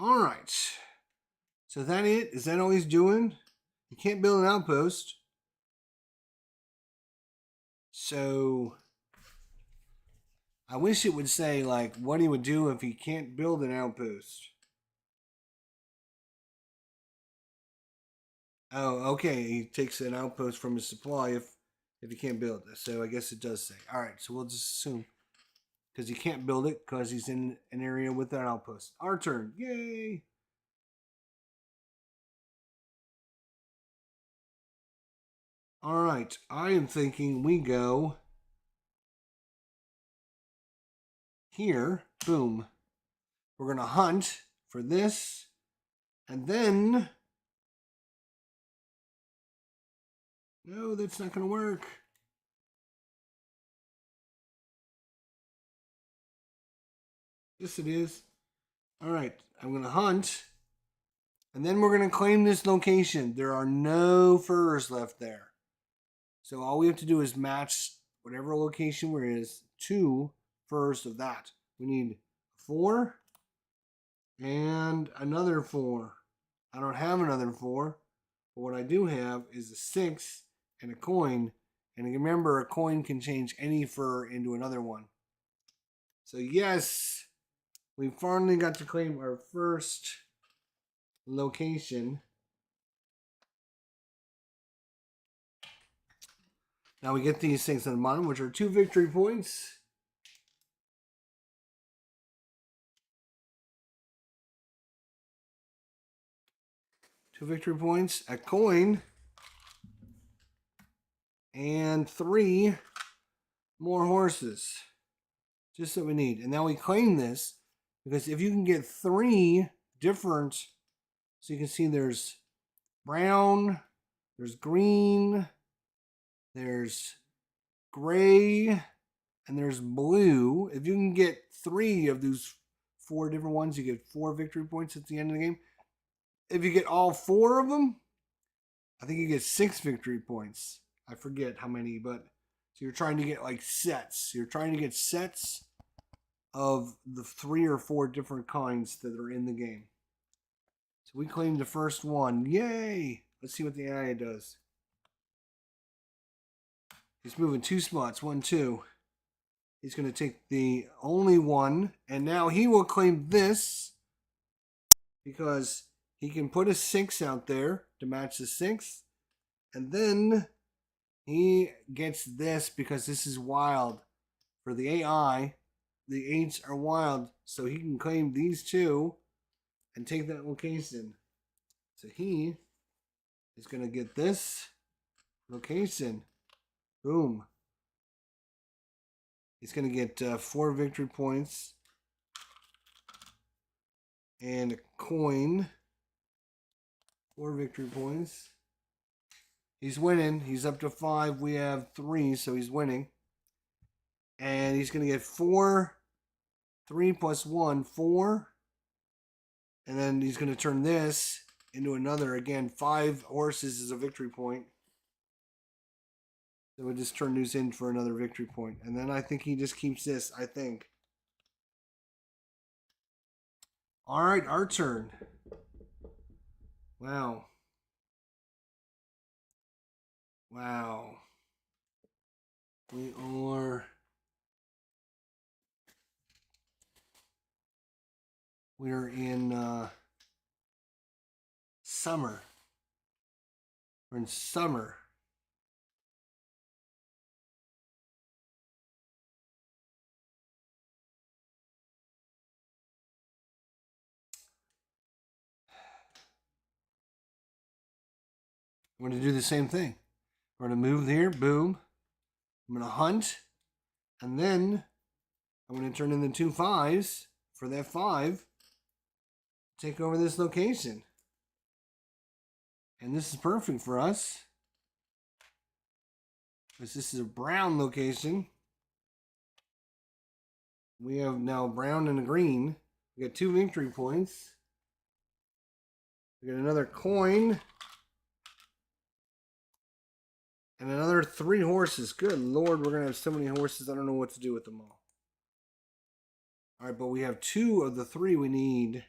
All right. So that it? Is that all he's doing? He can't build an outpost. So I wish it would say like what he would do if he can't build an outpost. Oh, okay. He takes an outpost from his supply if he can't build it. So I guess it does say. All right. So we'll just assume because he can't build it because he's in an area with an outpost. Our turn. Yay! All right. I am thinking we go here. Boom. We're going to hunt for this. And then... No, that's not going to work. Yes, it is. All right. I'm going to hunt. And then we're going to claim this location. There are no furs left there. So all we have to do is match whatever location we're is to furs of that. We need 4 and another 4. I don't have another 4. But what I do have is a 6 and a coin. And remember, a coin can change any fur into another one. So yes, we finally got to claim our first location. Now we get these things on the bottom, which are 2 victory points. Two victory points, a coin, and 3 more horses. Just what we need. And now we claim this because if you can get 3 different, so you can see there's brown, there's green, there's gray, and there's blue. If you can get 3 of those 4 different ones, you get 4 victory points at the end of the game. If you get all 4 of them, I think you get 6 victory points. I forget how many, but so you're trying to get like sets. You're trying to get sets of the 3 or 4 different kinds that are in the game. So we claimed the first one. Yay! Let's see what the AI does. He's moving 2 spots. 1, 2. He's going to take the only one, and now he will claim this because he can put a 6 out there to match the 6, and then he gets this because this is wild. For the AI, the 8s are wild, so he can claim these 2 and take that location. So he is going to get this location. Boom. He's going to get 4 victory points and a coin. 4 victory points. He's winning. He's up to 5. We have 3, so he's winning. And he's going to get 4. 3 plus 1, 4. And then he's going to turn this into another. Again, 5 horses is a victory point. So we'll just turn these in for another victory point. And then I think he just keeps this, I think. All right, our turn. Wow. Wow. We are in summer. We're in summer. I'm going to do the same thing. We're going to move here. Boom. I'm going to hunt. And then I'm going to turn in the 2 5s for that 5. Take over this location. And this is perfect for us. Because this is a brown location. We have now brown and a green. We got 2 victory points. We got another coin. And another 3 horses. Good Lord, we're going to have so many horses. I don't know what to do with them all. All right, but we have 2 of the 3 we need.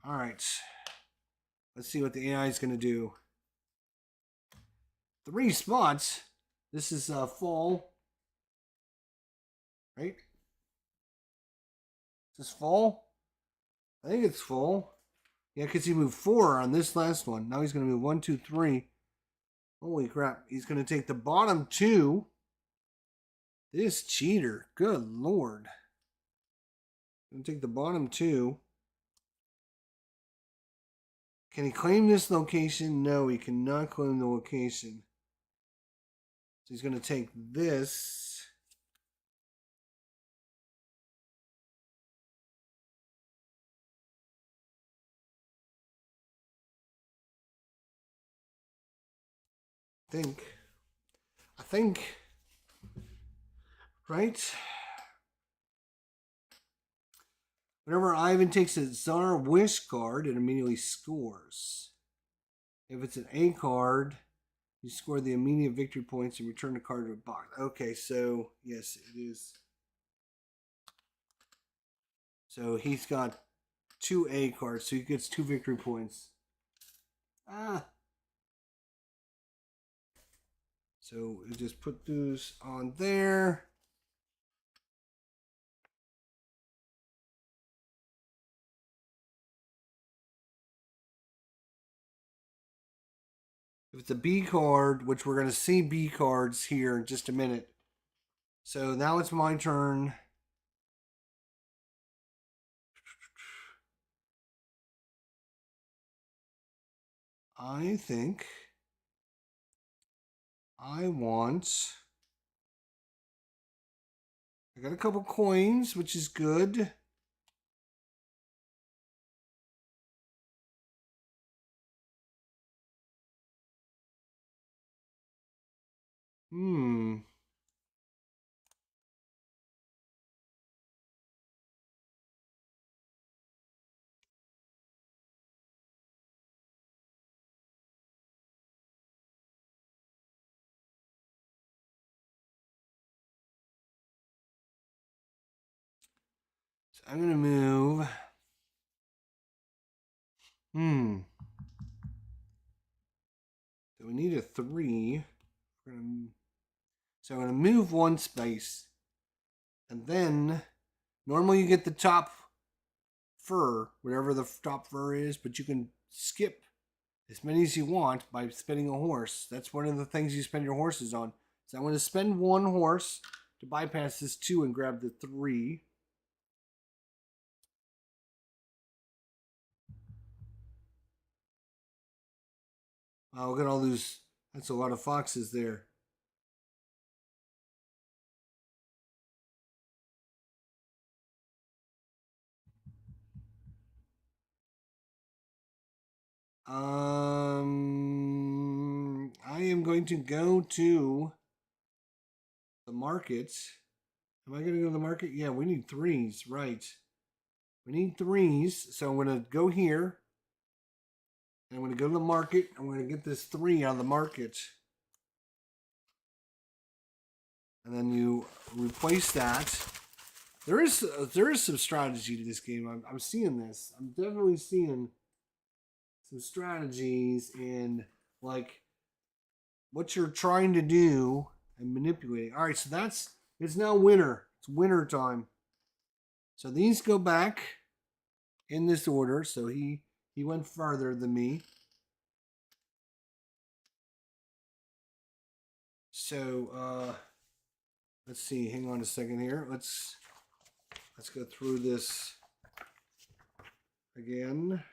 All right. Let's see what the AI is going to do. 3 spots. This is fall. Right? Is this fall? I think it's fall. Yeah, because he moved 4 on this last one. Now he's going to move 1, 2, 3. Holy crap. He's going to take the bottom 2. This cheater. Good Lord. Going to take the bottom 2. Can he claim this location? No, he cannot claim the location. So he's going to take this. I think, right? Whenever Ivan takes a Tsar Wish card, it immediately scores. If it's an A card, you score the immediate victory points and return the card to a box. Okay, so yes, it is. So he's got 2 A cards, so he gets 2 victory points. So we just put those on there. If it's a B card, which we're going to see B cards here in just a minute. So now it's my turn. I think I got a couple coins, which is good. So I'm going to move. So we need a 3. So I'm going to move 1 space. And then, normally you get the top fur, whatever the top fur is, but you can skip as many as you want by spending a horse. That's one of the things you spend your horses on. So I'm going to spend 1 horse to bypass this 2 and grab the 3. Wow, look at all those. That's a lot of foxes there. I am going to go to the market. Am I going to go to the market? Yeah, we need threes, right. We need threes, so I'm going to go here. And I'm going to go to the market. I'm going to get this 3 out of the market. And then you replace that. There is some strategy to this game. I'm seeing this. I'm definitely seeing some strategies in like what you're trying to do and manipulating. All right, so it's now winter. It's winter time. So these go back in this order. So he went farther than me. So let's see. Hang on a second here. Let's go through this again.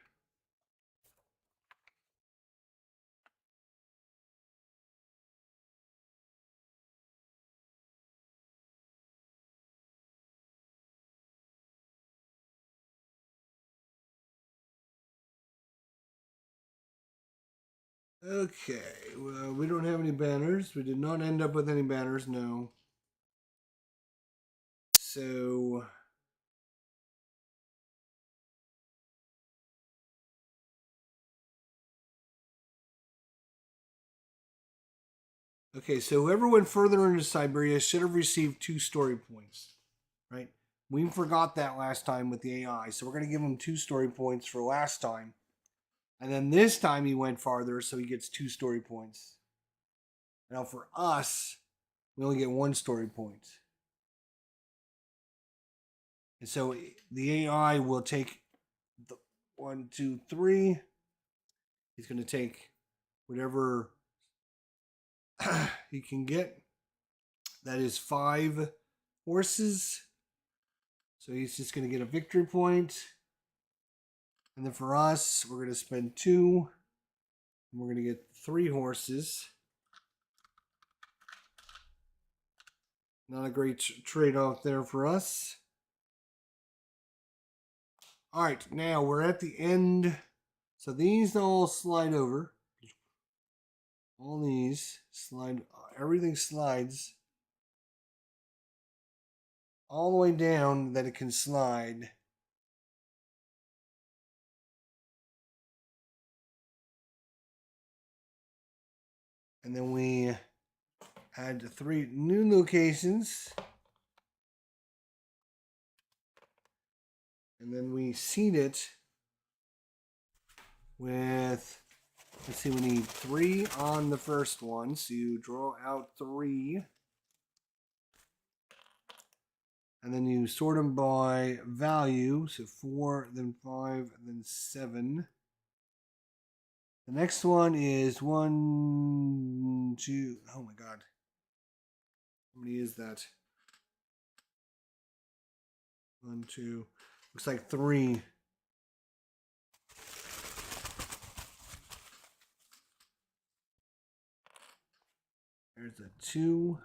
Okay, well, we don't have any banners. We did not end up with any banners, no. So okay, so whoever went further into Siberia should have received 2 story points, right? We forgot that last time with the AI, so we're going to give him 2 story points for last time. And then this time he went farther, so he gets 2 story points. Now for us, we only get 1 story point. And so the AI will take the 1, 2, 3. He's going to take whatever he can get. That is 5 horses. So he's just going to get a victory point. And then for us, we're going to spend 2. And we're going to get 3 horses. Not a great trade-off there for us. All right, now we're at the end. So these all slide over. All these slide. Everything slides all the way down that it can slide. And then we add 3 new locations. And then we seed it with, let's see, we need 3 on the first one. So you draw out 3. And then you sort them by value. So 4, then 5, then 7. The next one is 1, 2. Oh my God. How many is that? 1, 2. Looks like 3. There's a 2.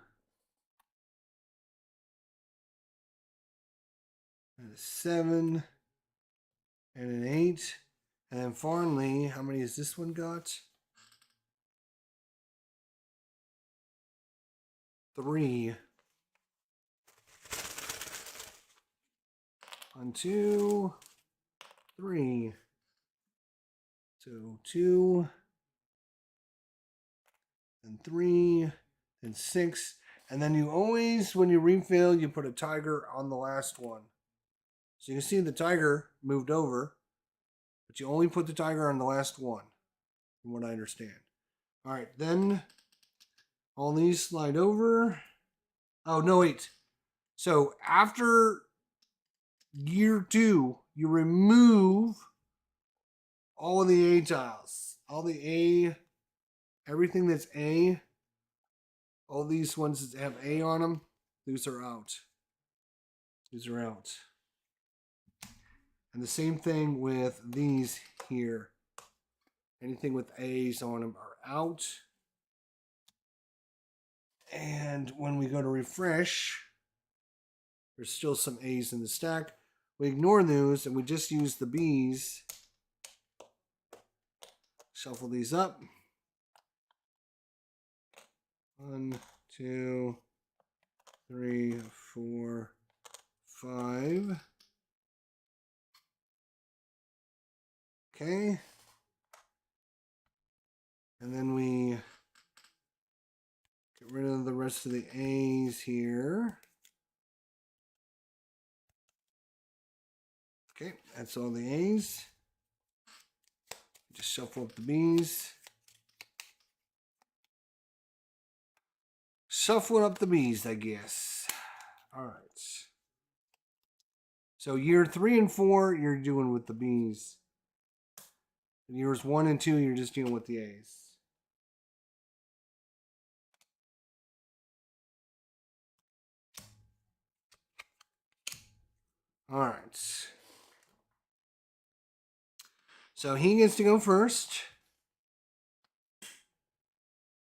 And a 7. And an 8. And then finally, how many has this one got? 3. 1, 2, 3. So 2, and 3, and 6. And then you always, when you refill, you put a tiger on the last one. So you can see the tiger moved over, but you only put the tiger on the last one, from what I understand. All right, then all these slide over. Oh, no, wait. So after year 2, you remove all of the A tiles. All the A, everything that's A, all these ones that have A on them, these are out. These are out. And the same thing with these here. Anything with A's on them are out. And when we go to refresh, there's still some A's in the stack. We ignore those and we just use the B's. Shuffle these up. 1, 2, 3, 4, 5. Okay. And then we get rid of the rest of the A's here. Okay, that's all the A's. Just shuffle up the B's. Shuffling up the B's, I guess. All right. So year 3 and 4, you're doing with the B's. And years 1 and 2, you're just dealing with the A's. All right. So he gets to go first.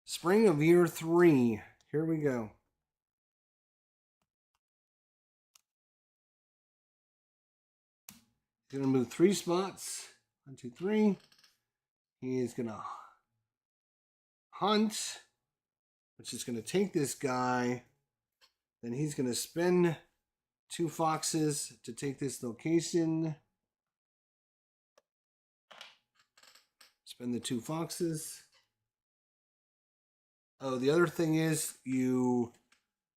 Spring of year 3. Here we go. He's going to move 3 spots. 1, 2, 3. He is going to hunt, which is going to take this guy. Then he's going to spend 2 foxes to take this location. Spend the 2 foxes. Oh, the other thing is you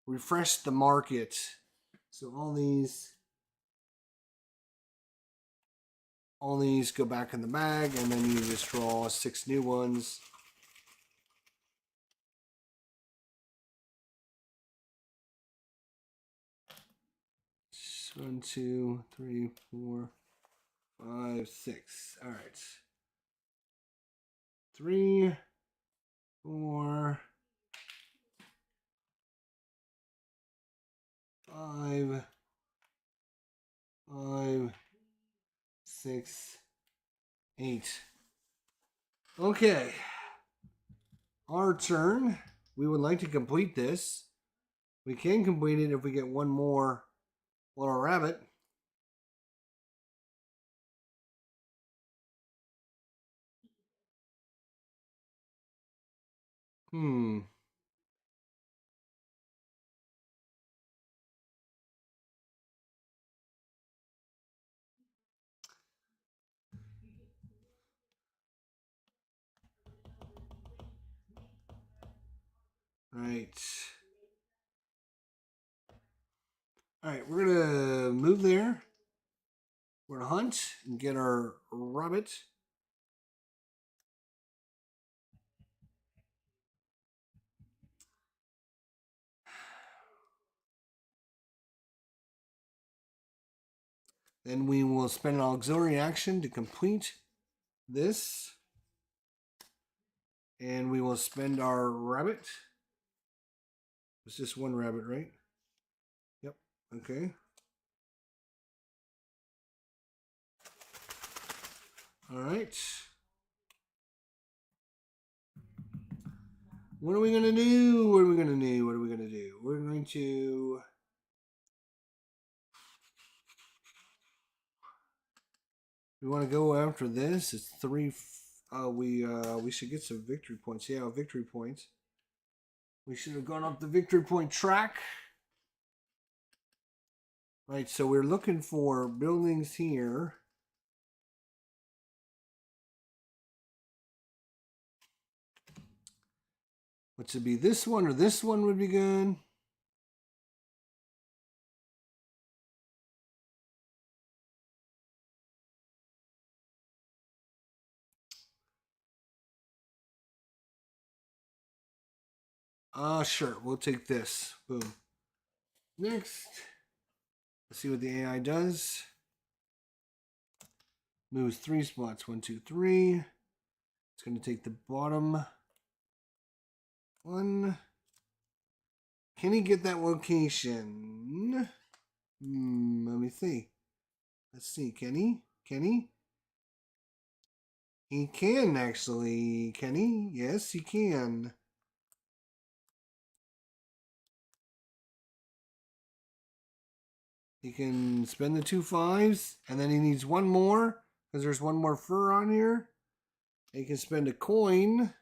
refresh the market. So all these go back in the bag, and then you just draw 6 new ones. One, 2, 3, 4, 5, 6. All right. 3, 4, 5, 5, 6, 8. Okay. Our turn. We would like to complete this. We can complete it if we get one more little rabbit. Right. All right, we're gonna move there. We're gonna hunt and get our rabbit. Then we will spend an auxiliary action to complete this. And we will spend our rabbit. It's just one rabbit, right? Yep. Okay. All right. What are we going to do? What are we going to do? What are we going to do? We're going to... We want to go after this. It's 3... we should get some victory points. Yeah, victory points. We should have gone up the victory point track. Right, so we're looking for buildings here. Which would be this one or this one would be good. Sure, we'll take this. Boom. Next. Let's see what the AI does. Moves 3 spots. 1, 2, 3. It's going to take the bottom one. Can he get that location? Let me see. Let's see. Can he? Can he? He can actually. Can he? Yes, he can. He can spend the 2 5s, and then he needs one more because there's one more fur on here. You can spend a coin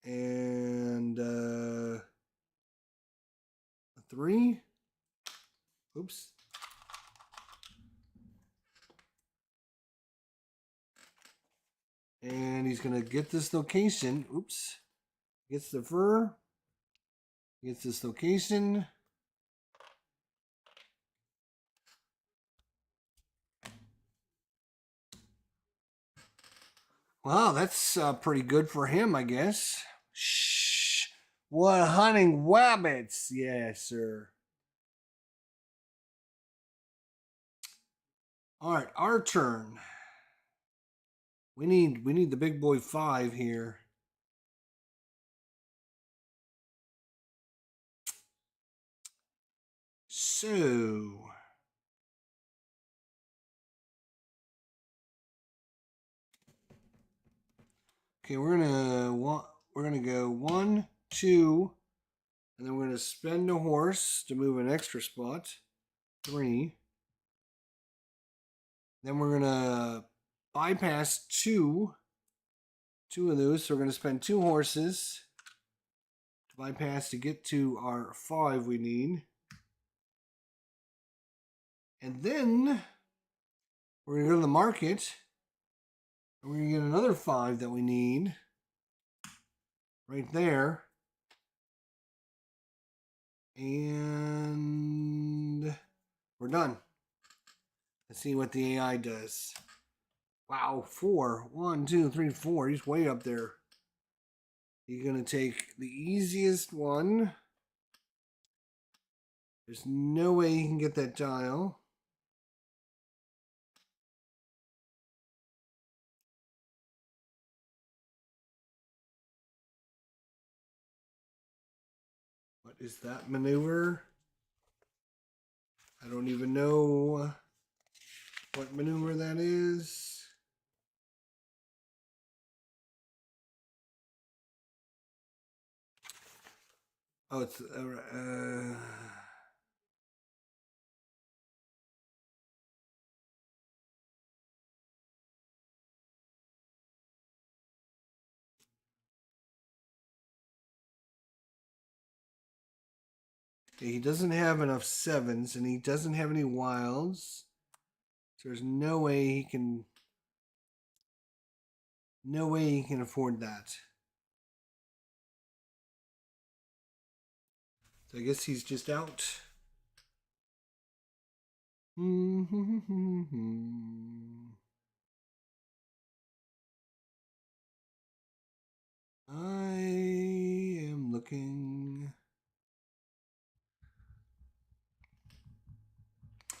and a 3. Oops. And he's going to get this location. Oops. Gets the fur. Gets this location. Wow, that's pretty good for him, I guess. Shh. What, hunting wabbits? Yes, sir. All right, our turn. We need the big boy 5 here. So okay, we're gonna go 1, 2, and then we're gonna spend a horse to move an extra spot. 3. Then we're gonna bypass two of those. So we're gonna spend 2 horses to bypass to get to our 5 we need. And then we're gonna go to the market. And we're gonna get another 5 that we need. Right there. And we're done. Let's see what the AI does. Wow, 4. 1, 2, 3, 4. He's way up there. He's going to take the easiest one. There's no way he can get that dial. What is that maneuver? I don't even know what maneuver that is. Oh, it's he doesn't have enough 7s, and he doesn't have any wilds. So there's no way he can. No way he can afford that. So I guess he's just out. I am looking.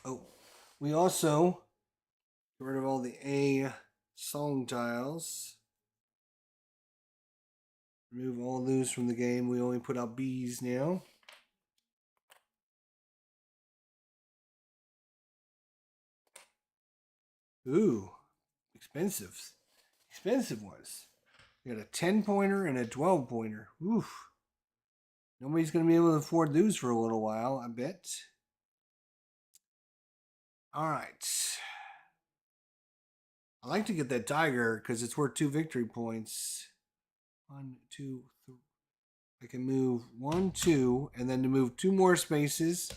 Oh, we also get rid of all the A song tiles. Remove all those from the game. We only put out B's now. Ooh, expensive. Expensive ones. We got a 10-pointer and a 12-pointer. Oof. Nobody's going to be able to afford those for a little while, I bet. All right. I like to get that tiger because it's worth 2 victory points. 1, 2, 3. I can move 1, 2, and then to move 2 more spaces,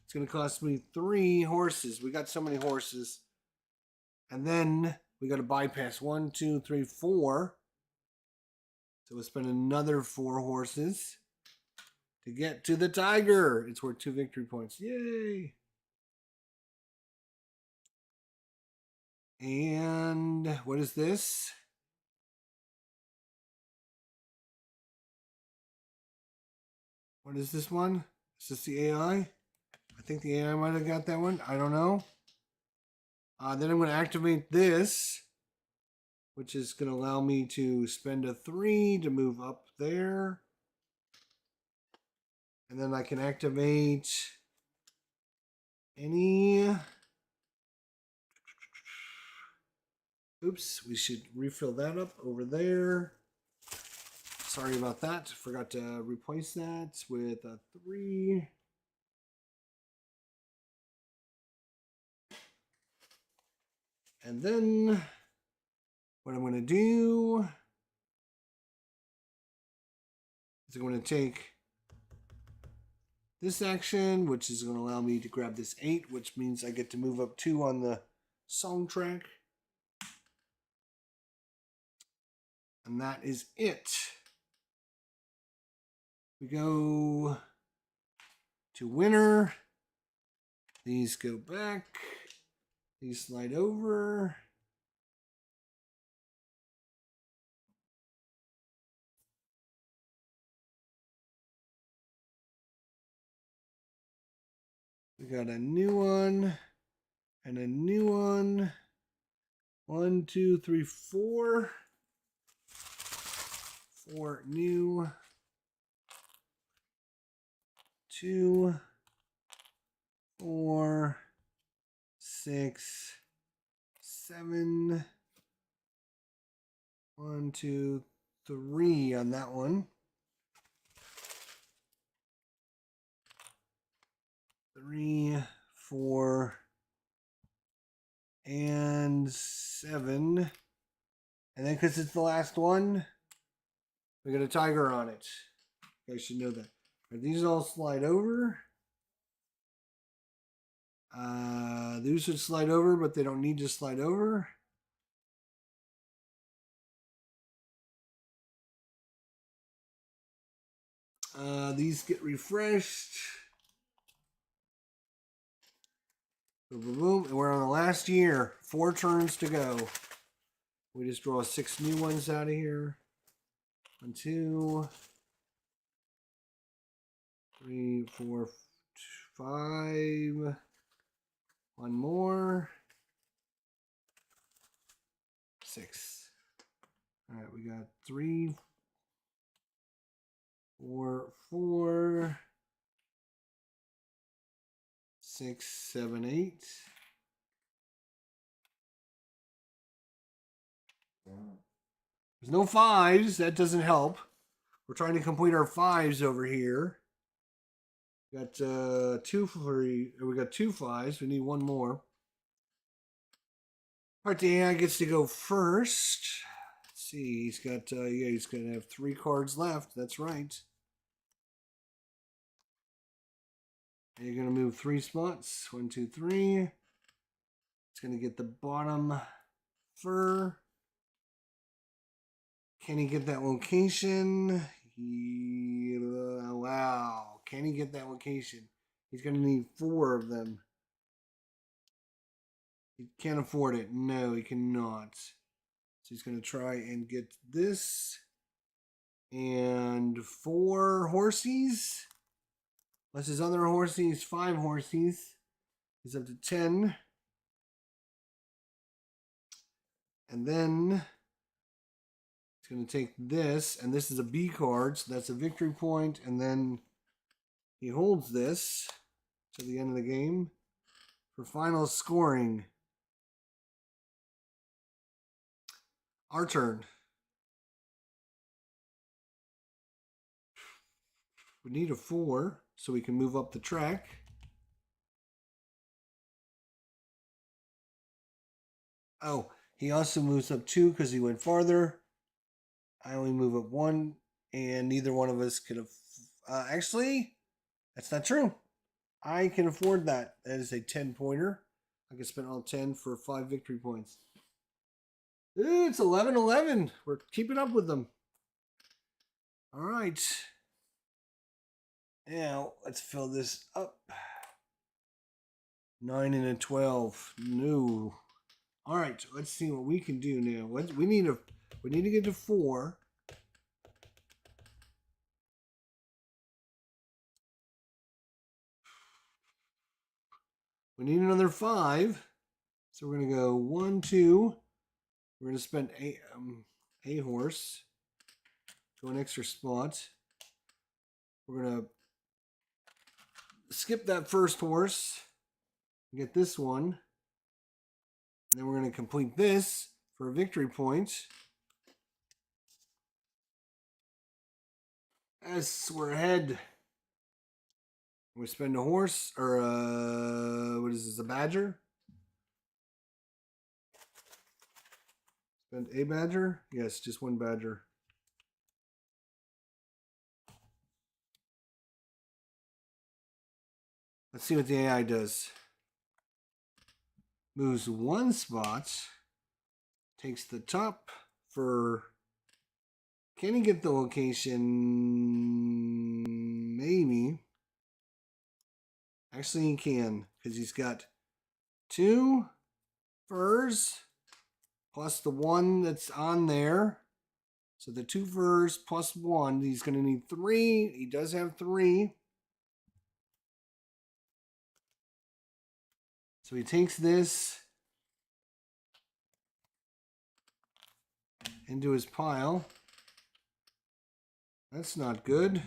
it's going to cost me 3 horses. We got so many horses. And then we got to bypass 1, 2, 3, 4. So we'll spend another 4 horses to get to the tiger. It's worth 2 victory points. Yay! And what is this? What is this one? Is this the AI? I think the AI might have got that one. I don't know. Then I'm going to activate this, which is going to allow me to spend a 3 to move up there. And then I can activate any... Oops, we should refill that up over there. Sorry about that. Forgot to replace that with a 3. And then what I'm going to do is I'm going to take this action, which is going to allow me to grab this 8, which means I get to move up 2 on the song track. And that is it. We go to winner. These go back. These slide over. We got a new one and a new one. 1, 2, 3, 4. 4 new. 2, 4, 6, 7. 1, 2, 3 on that one. 3, 4, and 7. And then because it's the last one, we got a tiger on it. You guys should know that. Right, these all slide over. These should slide over, but they don't need to slide over. These get refreshed. Boom, boom, boom. And we're on the last year. 4 turns to go. We just draw 6 new ones out of here. 1, 2, 3, 4, 5. One more. 6. All right, we got 3, 4, 4, 6, 7, 8. There's no 5s. That doesn't help. We're trying to complete our 5s over here. We got 2 3. We got 2 5s. We need 1 more. All right, the AI gets to go first. Let's see. He's got yeah. He's gonna have 3 cards left. That's right. And you're gonna move 3 spots. 1, 2, 3. It's gonna get the bottom fur. Can he get that location? Wow. Can he get that location? He's going to need 4 of them. He can't afford it. No, he cannot. So he's going to try and get this. And 4 horsies. Plus his other horsies, 5 horsies. He's up to 10. And then going to take this, and this is a B card, so that's a victory point, and then he holds this to the end of the game for final scoring. Our turn. We need a 4 so we can move up the track. Oh, he also moves up 2 because he went farther. I only move up 1, and neither one of us can. Actually, that's not true. I can afford that. That is a 10-pointer. I can spend all 10 for 5 victory points. Ooh, it's 11-11. We're keeping up with them. All right. Now, let's fill this up. 9 and a 12. No. All right, let's see what we can do now. We need to get to 4. We need another 5. So we're going to go 1, 2. We're going to spend a horse. Go an extra spot. We're going to skip that first horse. Get this one. And then we're going to complete this for a victory point. Yes, we're ahead. We spend a horse, or what is this, a badger? And a badger? Yes, just one badger. Let's see what the AI does. Moves one spot. Takes the top for... Can he get the location? Maybe. Actually, he can. Because he's got 2 furs. Plus the 1 that's on there. So the 2 furs plus 1. He's going to need 3. He does have 3. So he takes this into his pile. That's not good.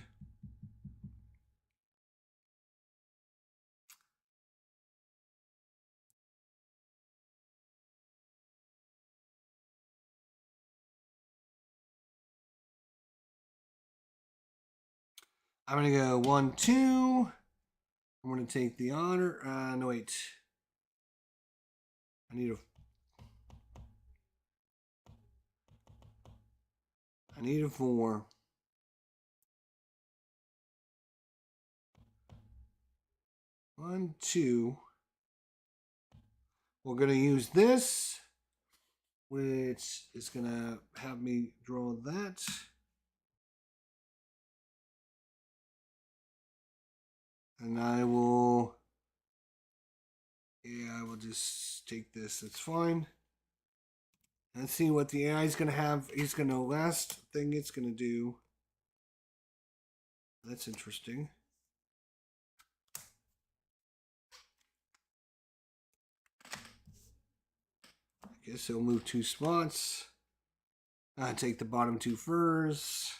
I'm going to go 1, 2. I'm going to take the honor. No, wait. I need a 4. One, 2. We're going to use this, which is going to have me draw that. And I will just take this. It's fine. Let's see what the AI is going to have. He's going to, last thing it's going to do. That's interesting. I guess he'll move 2 spots. Take the bottom 2 furs.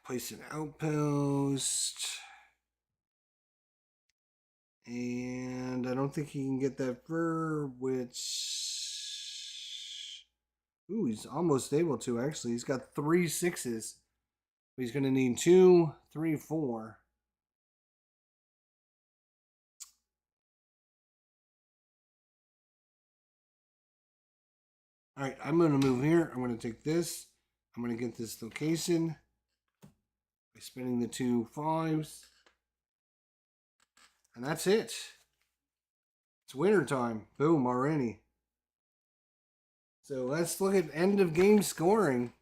Place an outpost. And I don't think he can get that fur, which... Ooh, he's almost able to, actually. He's got 3 6s. He's going to need 2, 3, 4. All right, I'm going to move here. I'm going to take this. I'm going to get this location by spending the 2 5s. And that's it. It's winter time. Boom, already. So let's look at end of game scoring.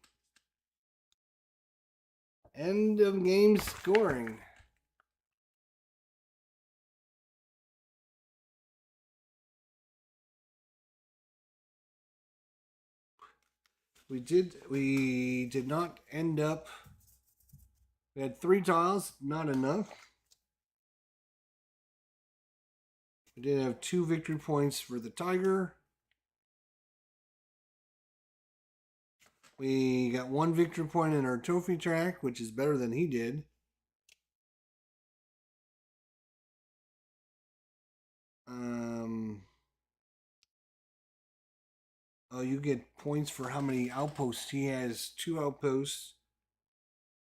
End of game scoring. We did not end up. We had 3 tiles, not enough. We did have 2 victory points for the Tiger. We got 1 victory point in our trophy track, which is better than he did. Oh, you get points for how many outposts. He has 2 outposts.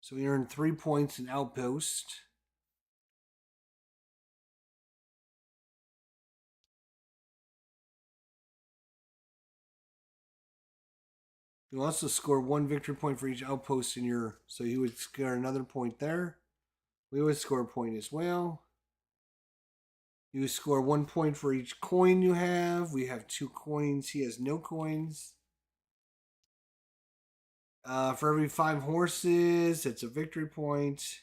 So he earned 3 points in outpost. You also score 1 victory point for each outpost in your... So you would score another point there. We would score a point as well. You score 1 point for each coin you have. We have 2 coins. He has no coins. For every 5 horses, it's a victory point.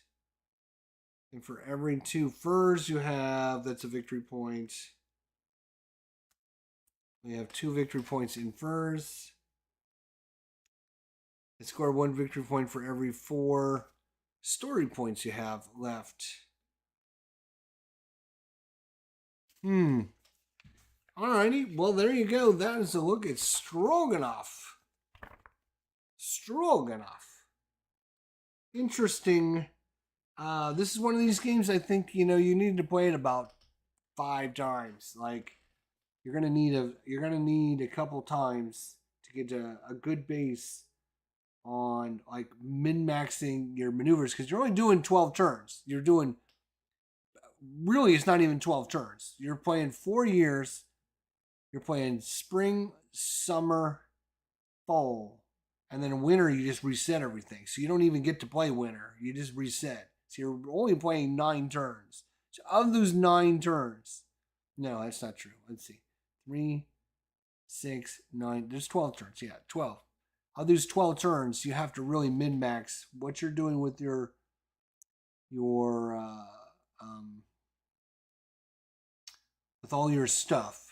And for every 2 furs you have, that's a victory point. We have 2 victory points in furs. And score 1 victory point for every 4 story points you have left. Alrighty, well there you go. That is a look at Stroganoff. Stroganoff. Interesting. This is one of these games I think, you need to play it about 5 times. Like, you're gonna need a couple times to get a good base on like min-maxing your maneuvers, because you're only doing 12 turns. Really, it's not even 12 turns. You're playing 4 years, you're playing spring, summer, fall, and then winter you just reset everything. So you don't even get to play winter. You just reset. So you're only playing 9 turns. So of those 9 turns, no, that's not true. Let's see. 3, 6, 9. There's 12 turns. Yeah, 12. Of those 12 turns, you have to really min-max what you're doing with your with all your stuff.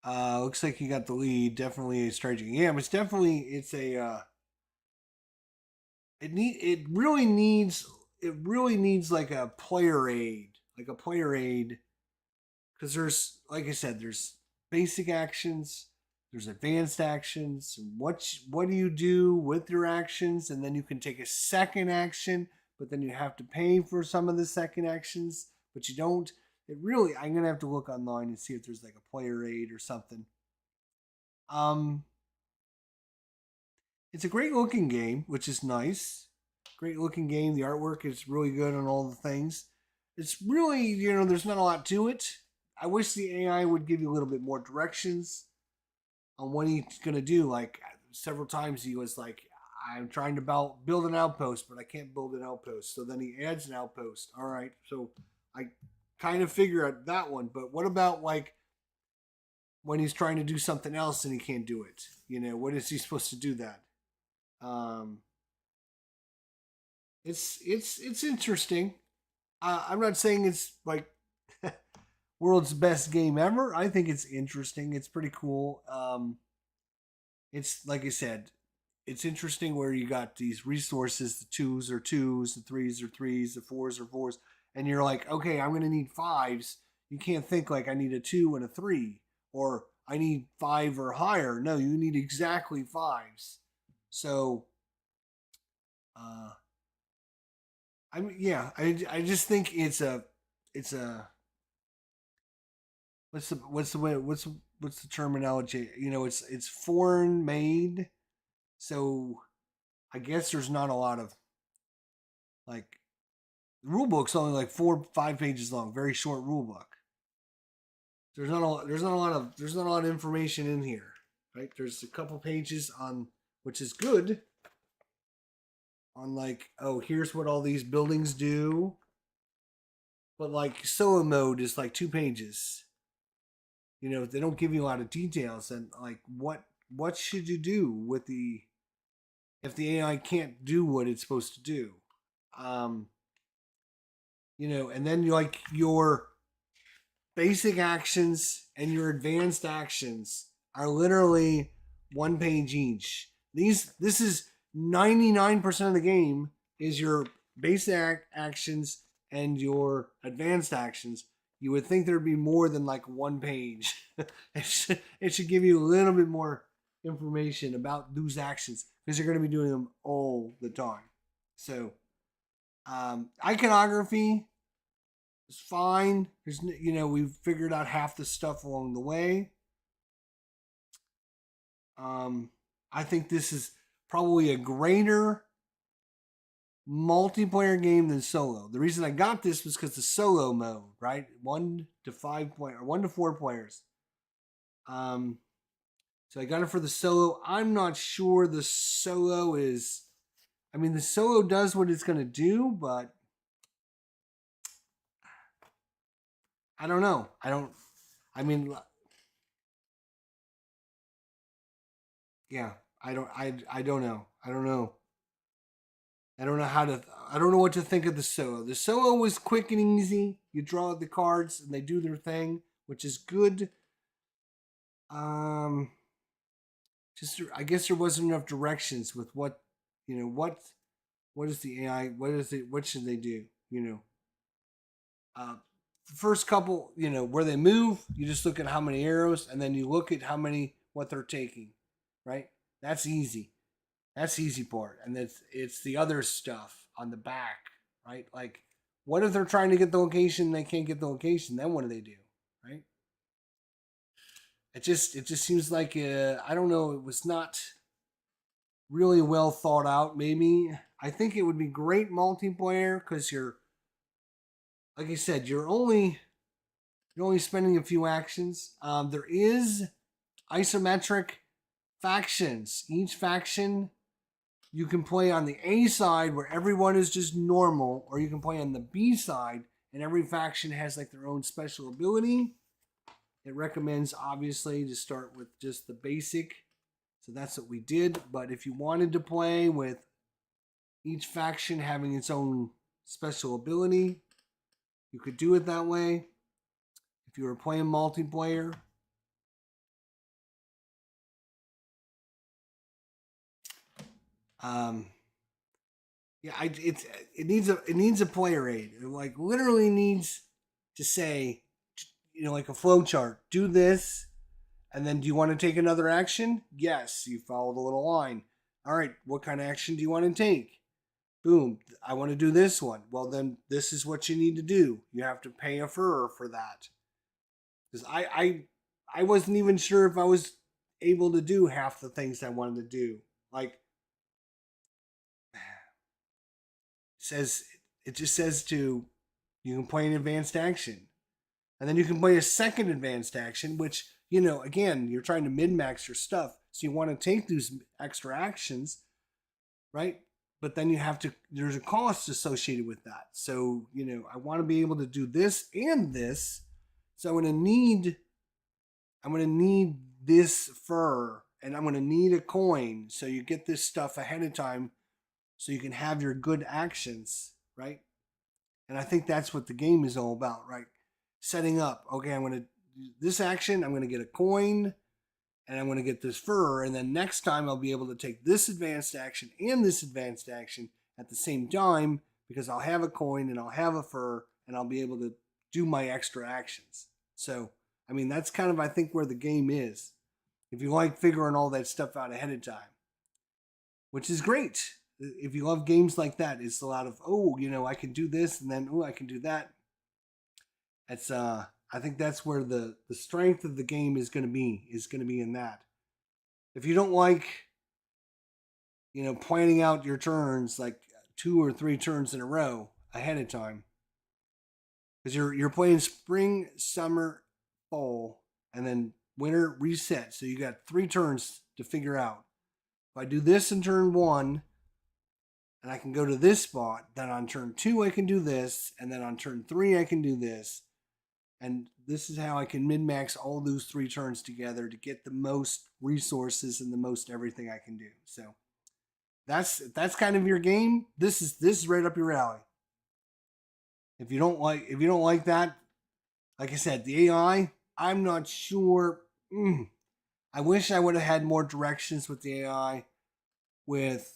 Looks like you got the lead. Definitely a strategy. Yeah, but it's a it really needs like a player aid, because there's, like I said, there's basic actions, there's advanced actions. What do you do with your actions, and then you can take a second action, but then you have to pay for some of the second actions, but you don't. I'm gonna have to look online and see if there's like a player aid or something. Um, it's a great looking game, which is nice. Great looking game. The artwork is really good on all the things. It's really, there's not a lot to it. I wish the AI would give you a little bit more directions on what he's going to do. Like several times he was like, I'm trying to build an outpost, but I can't build an outpost. So then he adds an outpost. All right. So I kind of figure out that one. But what about like when he's trying to do something else and he can't do it? What is he supposed to do that? Um, it's interesting. I'm not saying it's like world's best game ever. I think it's interesting. It's pretty cool. It's like I said, it's interesting where you got these resources. The 2s are 2s, the 3s are 3s, the 4s are 4s, and you're like, okay, I'm gonna need 5s. You can't think like I need a 2 and a 3, or I need 5 or higher. No, you need exactly 5s. So, I just think it's a what's the terminology? It's foreign made, so I guess there's not a lot of like the rule book's only like 4 5 pages long, very short rule book. There's not a lot of information in here, right? There's a couple pages on, which is good, on like, oh, here's what all these buildings do. But like solo mode is like 2 pages. They don't give you a lot of details, and like what should you do with if the AI can't do what it's supposed to do? Um, and then like your basic actions and your advanced actions are literally 1 page each. This is 99% of the game is your basic actions and your advanced actions. You would think there'd be more than like 1 page. It should give you a little bit more information about those actions, because you're going to be doing them all the time. So, iconography is fine. We've figured out half the stuff along the way. I think this is probably a greater multiplayer game than solo. The reason I got this was because the solo mode, right? 1 to 4 players. So I got it for the solo. I'm not sure the solo is. I mean, the solo does what it's going to do, but I don't know. I mean, yeah, I don't know. I don't know. I don't know what to think of the solo. The solo was quick and easy. You draw the cards and they do their thing, which is good. I guess there wasn't enough directions with what is the AI, what should they do? The first couple, where they move, you just look at how many arrows, and then you look at what they're taking, right? That's easy. That's the easy part. And it's the other stuff on the back, right? Like, what if they're trying to get the location and they can't get the location? Then what do they do, right? It just seems like I don't know. It was not really well thought out. Maybe I think it would be great multiplayer because like I said, you're only You're only spending a few actions. There is isometric factions. Each faction you can play on the A side where everyone is just normal, or you can play on the B side and every faction has like their own special ability. It recommends obviously to start with just the basic. So that's what we did. But if you wanted to play with each faction having its own special ability, you could do it that way. If you were playing multiplayer, it needs a player aid. It like literally needs to say, like a flow chart. Do this, and then do you want to take another action? Yes, you follow the little line. All right, what kind of action do you want to take? Boom, I want to do this one. Well, then this is what you need to do. You have to pay a fur for that. Because I wasn't even sure if I was able to do half the things I wanted to do. Like, it just says you can play an advanced action. And then you can play a second advanced action, which, again, you're trying to min-max your stuff. So you want to take these extra actions, right? But then there's a cost associated with that. So, I want to be able to do this and this. So I'm going to need this fur, and I'm going to need a coin. So you get this stuff ahead of time so you can have your good actions, right? And I think that's what the game is all about, right? Setting up, okay, I'm going to do this action, I'm going to get a coin, and I'm going to get this fur, and then next time I'll be able to take this advanced action and this advanced action at the same time because I'll have a coin and I'll have a fur and I'll be able to do my extra actions. So, I mean, that's kind of, I think, where the game is. If you like figuring all that stuff out ahead of time, which is great. If you love games like that, it's a lot of, I can do this and then, I can do that. It's, I think that's where the strength of the game is going to be in that. If you don't like, planning out your turns like 2 or 3 turns in a row ahead of time, because you're playing spring, summer, fall, and then winter reset. So you got 3 turns to figure out. If I do this in turn 1, and I can go to this spot, then on turn 2 I can do this, and then on turn 3 I can do this. And this is how I can min-max all those 3 turns together to get the most resources and the most everything I can do. So that's kind of your game. This is right up your alley. If you don't like that, like I said, the AI, I'm not sure. I wish I would have had more directions with the AI. With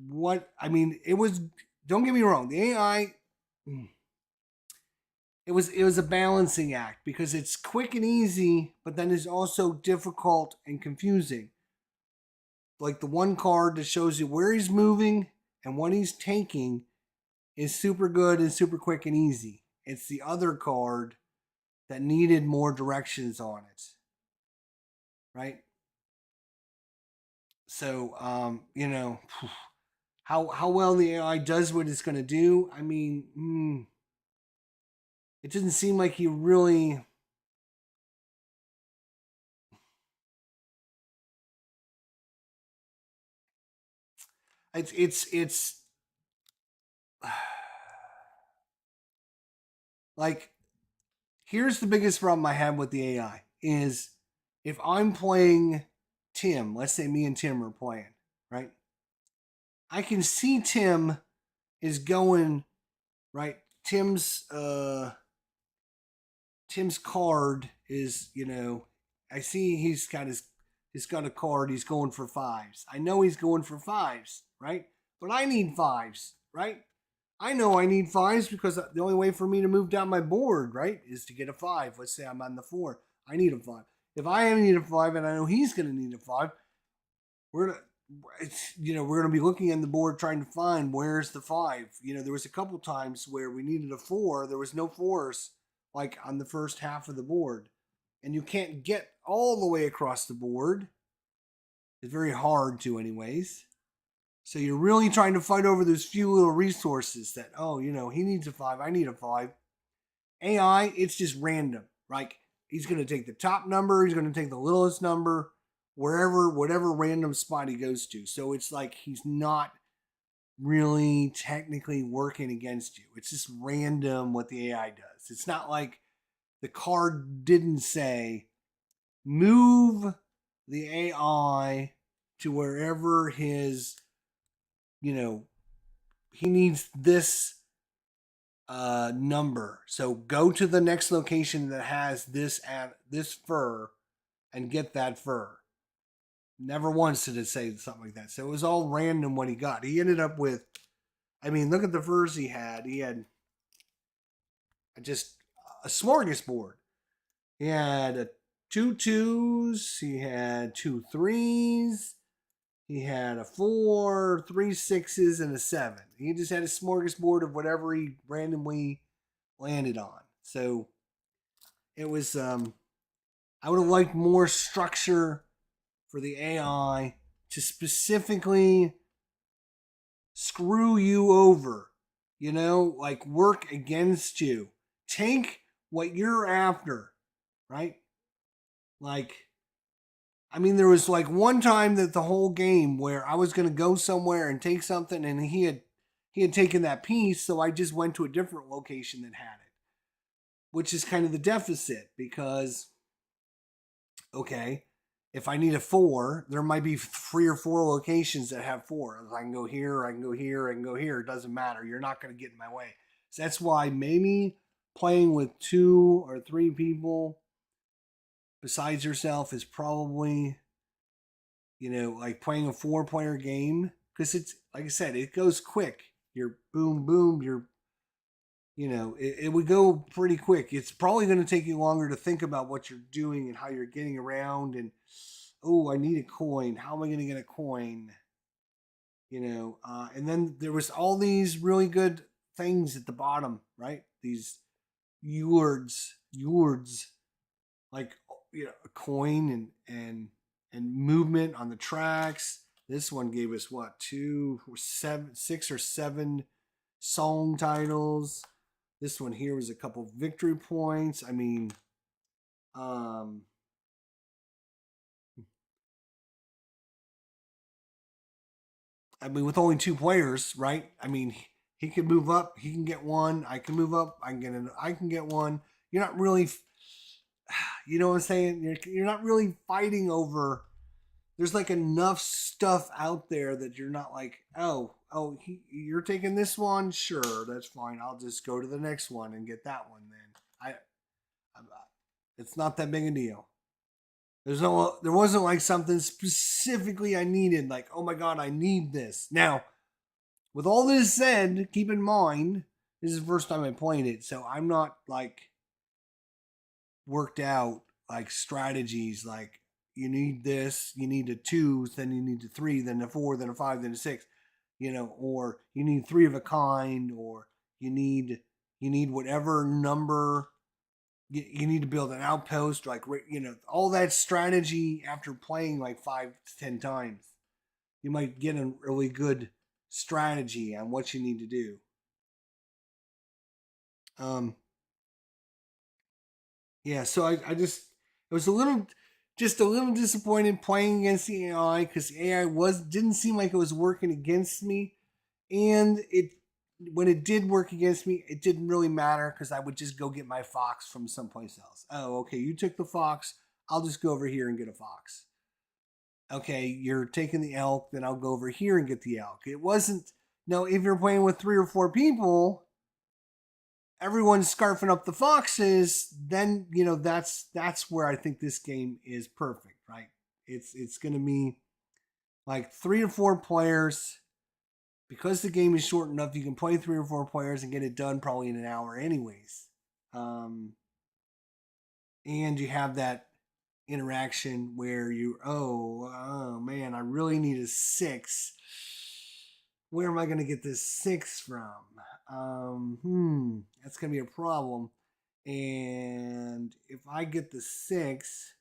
what I mean, it was. Don't get me wrong, the AI. It was a balancing act because it's quick and easy, but then it's also difficult and confusing. Like the one card that shows you where he's moving and what he's taking is super good and super quick and easy. It's the other card that needed more directions on it. Right? So, how well the AI does what it's going to do, I mean, it doesn't seem like he really. It's like, here's the biggest problem I have with the AI is if I'm playing Tim, let's say me and Tim are playing, right? I can see Tim is going, right? Tim's card is, I see he's got a card, he's going for 5s. I know he's going for 5s, right? But I need 5s, right? I know I need 5s because the only way for me to move down my board, right, is to get a 5. Let's say I'm on the 4. I need a 5. If I need a 5 and I know he's going to need a 5, we're going to be looking on the board trying to find where's the 5. There was a couple times where we needed a 4. There was no 4s like on the first half of the board. And you can't get all the way across the board. It's very hard to anyways. So you're really trying to fight over those few little resources that, he needs a 5, I need a 5. AI, it's just random, Like, he's going to take the top number, he's going to take the littlest number, whatever random spot he goes to. So it's like he's not really technically working against you. It's just random what the AI does. It's not like the card didn't say move the AI to wherever his, he needs this number. So go to the next location that has this fur and get that fur. Never once did it say something like that. So it was all random what he got. He ended up with, look at the furs he had. He had just a smorgasbord. He had 2 2s. He had 2 3s. He had a 4, 3 6s, and a 7. He just had a smorgasbord of whatever he randomly landed on. So it was, I would have liked more structure for the AI to specifically screw you over, like work against you. Take what you're after, right? Like, there was like one time that the whole game where I was going to go somewhere and take something, and he had taken that piece, so I just went to a different location that had it, which is kind of the deficit because, okay, if I need a 4, there might be 3 or 4 locations that have 4. I can go here, I can go here, I can go here. It doesn't matter. You're not going to get in my way. So that's why maybe playing with 2 or 3 people besides yourself is probably, like playing a 4-player game. Because it's, like I said, it goes quick. You're boom, boom, it would go pretty quick. It's probably going to take you longer to think about what you're doing and how you're getting around. And, I need a coin. How am I going to get a coin? And then there was all these really good things at the bottom, right? These yurds, like, a coin and movement on the tracks. This one gave us what, 6 or 7 song titles. This one here was a couple victory points. With only 2 players, right? He can move up. He can get one. I can move up. I can get one. You're not really, you know what I'm saying? You're not really fighting over. There's like enough stuff out there that you're not like, you're taking this one? Sure, that's fine. I'll just go to the next one and get that one then. It's not that big a deal. There wasn't like something specifically I needed, like, oh my God, I need this. Now, with all this said, keep in mind, this is the first time I played it, so I'm not like worked out like strategies like you need this, you need a 2, then you need a 3, then a 4, then a 5, then a 6, or you need 3 of a kind, or you need whatever number, you need to build an outpost, like, all that strategy after playing like 5 to 10 times. You might get a really good strategy on what you need to do. Yeah, so I just, it was a little disappointed playing against the AI because the AI didn't seem like it was working against me, and when it did work against me, it didn't really matter because I would just go get my fox from someplace else. Oh, okay, you took the fox, I'll just go over here and get a fox. Okay, you're taking the elk, then I'll go over here and get the elk. It wasn't, no, if you're playing with 3 or 4 people, everyone's scarfing up the foxes, then, that's where I think this game is perfect, right? It's going to be like 3 or 4 players. Because the game is short enough, you can play 3 or 4 players and get it done probably in an hour anyways. And you have that interaction where oh man, I really need a 6. Where am I going to get this 6 from? That's going to be a problem. And if I get the 6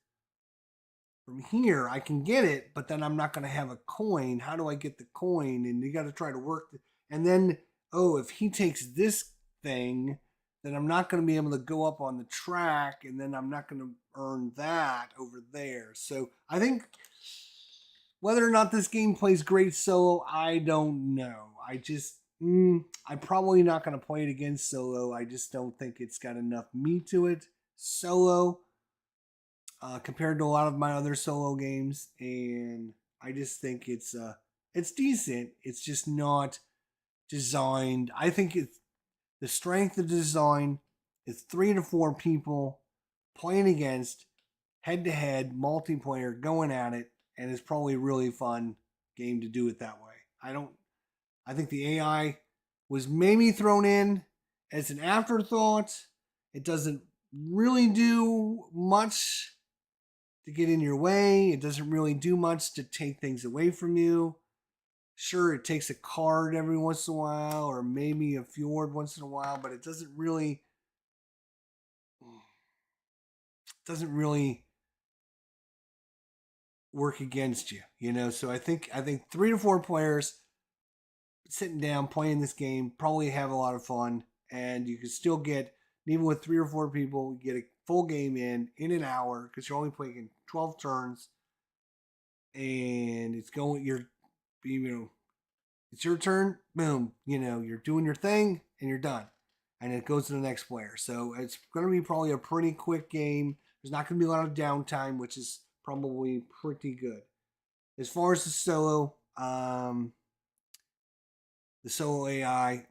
from here, I can get it, but then I'm not going to have a coin. How do I get the coin? And you got to try to work. And then, if he takes this thing, then I'm not going to be able to go up on the track, and then I'm not going to earn that over there. So I think whether or not this game plays great solo, I don't know. I'm probably not going to play it against solo. I just don't think it's got enough meat to it solo compared to a lot of my other solo games, and I just think it's decent. It's just not designed. I think it's the strength of the design is 3 to 4 people playing against head to head multiplayer going at it, and it's probably a really fun game to do it that way. I think the AI was maybe thrown in as an afterthought. It doesn't really do much to get in your way. It doesn't really do much to take things away from you. Sure, it takes a card every once in a while, or maybe a fjord once in a while, but it doesn't really work against you, you know. So I think 3 to 4 players sitting down playing this game probably have a lot of fun, and you can still get, even with 3 or 4 people, you get a full game in an hour because you're only playing 12 turns, and it's your turn, boom, you're doing your thing and you're done. And it goes to the next player. So it's going to be probably a pretty quick game. There's not going to be a lot of downtime, which is probably pretty good. As far as the solo AI,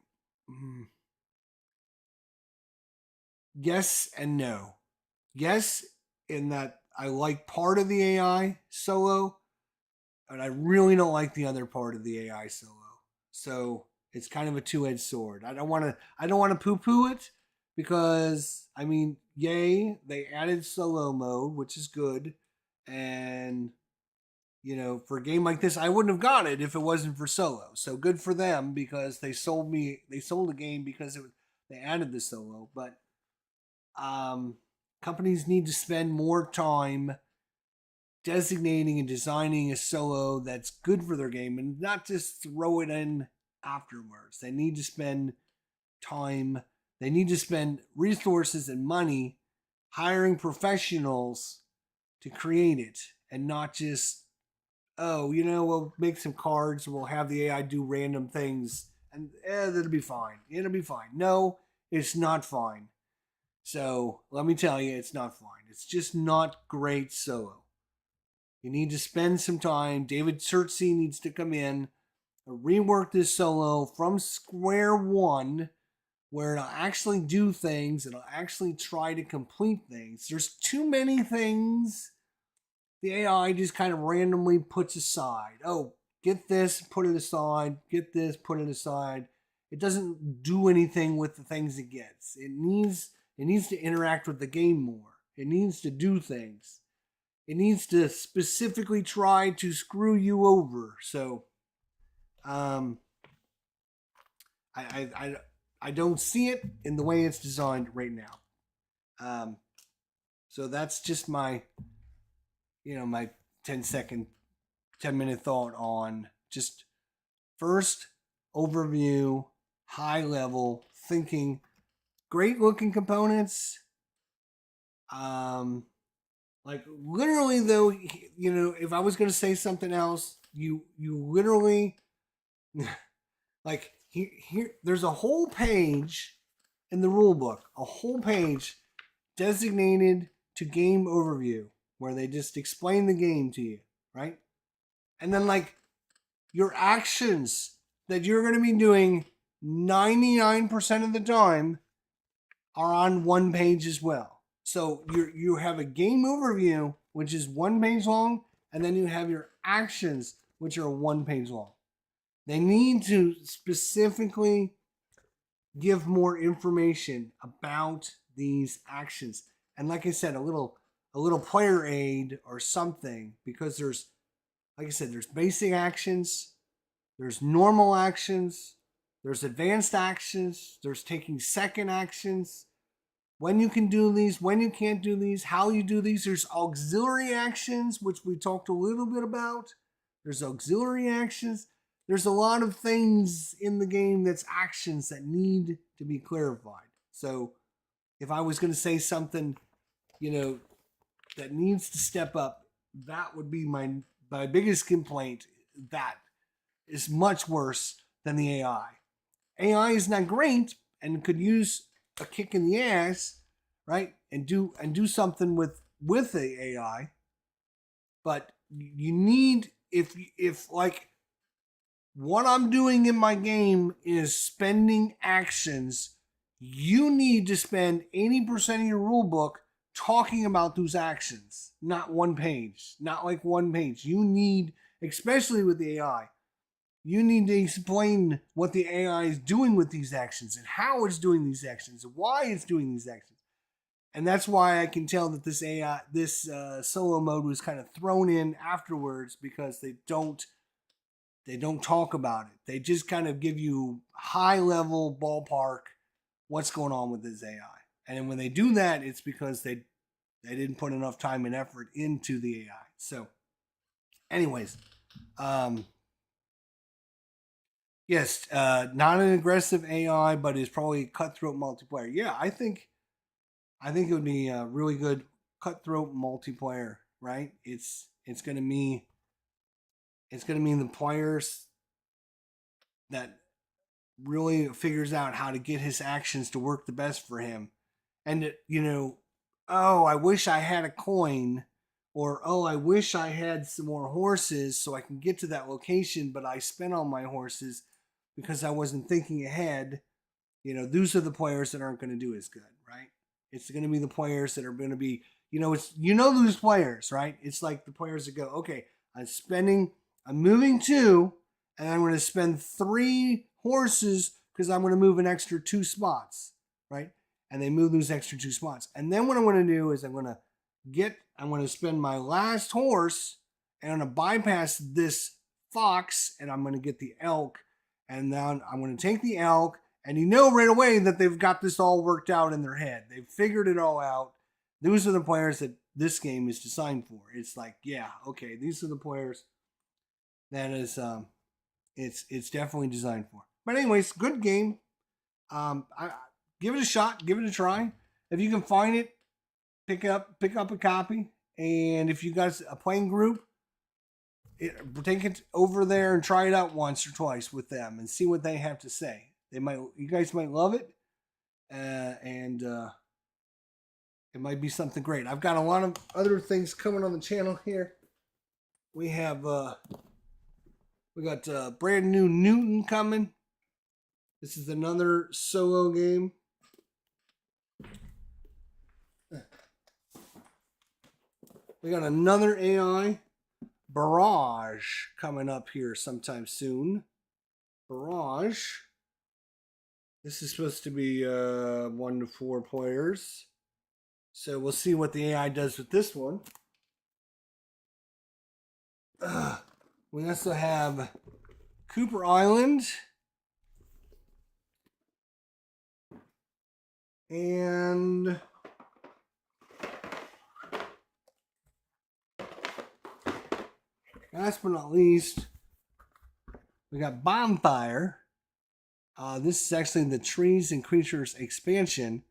yes and no. Yes, in that I like part of the AI solo, but I really don't like the other part of the AI solo. So it's kind of a two-edged sword. I don't want to poo-poo it because yay, they added solo mode, which is good, and for a game like this, I wouldn't have got it if it wasn't for solo. So good for them because they sold the game because they added the solo. But companies need to spend more time designating and designing a solo that's good for their game and not just throw it in afterwards. They need to spend time, they need to spend resources and money hiring professionals to create it and not just, we'll make some cards and we'll have the AI do random things and that'll be fine. It'll be fine. No, it's not fine. So let me tell you, it's not fine. It's just not great solo. You need to spend some time. David Surtsey needs to come in and rework this solo from square one, where it'll actually do things. It'll actually try to complete things. There's too many things the AI just kind of randomly puts aside. Oh, get this, put it aside. Get this, put it aside. It doesn't do anything with the things it gets. It needs to interact with the game more. It needs to do things. It needs to specifically try to screw you over. So, I don't see it in the way it's designed right now. So that's just my, my 10-minute thought on just first overview, high level thinking, great looking components. Like literally though, if I was going to say something else, you literally like here there's a whole page in the rule book, a whole page designated to game overview where they just explain the game to you, right? And then like your actions that you're going to be doing 99% of the time are on one page as well. So you have a game overview, which is 1 page long, and then you have your actions, which are 1 page long. They need to specifically give more information about these actions. And like I said, a little player aid or something, because there's basic actions, there's normal actions, there's advanced actions, there's taking second actions, when you can do these, when you can't do these, how you do these. There's auxiliary actions, which we talked a little bit about. There's auxiliary actions. There's a lot of things in the game that's actions that need to be clarified. So if I was going to say something, that needs to step up, that would be my biggest complaint. That is much worse than the AI. AI is not great and could use a kick in the ass, right? And do something with the AI. But you need, if like what I'm doing in my game is spending actions, you need to spend 80% of your rule book talking about those actions, not one page, not like one page. You need, especially with the AI, you need to explain what the AI is doing with these actions and how it's doing these actions and why it's doing these actions. And that's why I can tell that this solo mode was kind of thrown in afterwards, because they don't talk about it. They just kind of give you high level ballpark what's going on with this AI. And when they do that, it's because they didn't put enough time and effort into the AI. So, anyways, yes, not an aggressive AI, but is probably cutthroat multiplayer. Yeah, I think it would be a really good cutthroat multiplayer. Right? It's gonna mean the players that really figures out how to get his actions to work the best for him. And, oh, I wish I had a coin, or, oh, I wish I had some more horses so I can get to that location, but I spent all my horses because I wasn't thinking ahead. Those are the players that aren't going to do as good, right? It's going to be the players that are going to be, those players, right? It's like the players that go, okay, I'm moving 2, and I'm going to spend 3 horses because I'm going to move an extra 2 spots, right? And they move those extra 2 spots. And then what I'm going to do is I'm going to spend my last horse, and I'm going to bypass this fox, and I'm going to get the elk. And then I'm going to take the elk, and right away that they've got this all worked out in their head. They've figured it all out. Those are the players that this game is designed for. It's like, yeah, okay, these are the players that is it's definitely designed for. But anyways, good game. I give it a shot, give it a try. If you can find it, pick up a copy. And if you guys a playing group, take it over there and try it out once or twice with them and see what they have to say. You guys might love it, and it might be something great. I've got a lot of other things coming on the channel here. We got brand new Newton coming. This is another solo game. We got another AI, Barrage, coming up here sometime soon. Barrage. This is supposed to be 1 to 4 players. So we'll see what the AI does with this one. We also have Cooper Island. And last but not least, we got Bonfire. This is actually the Trees and Creatures expansion.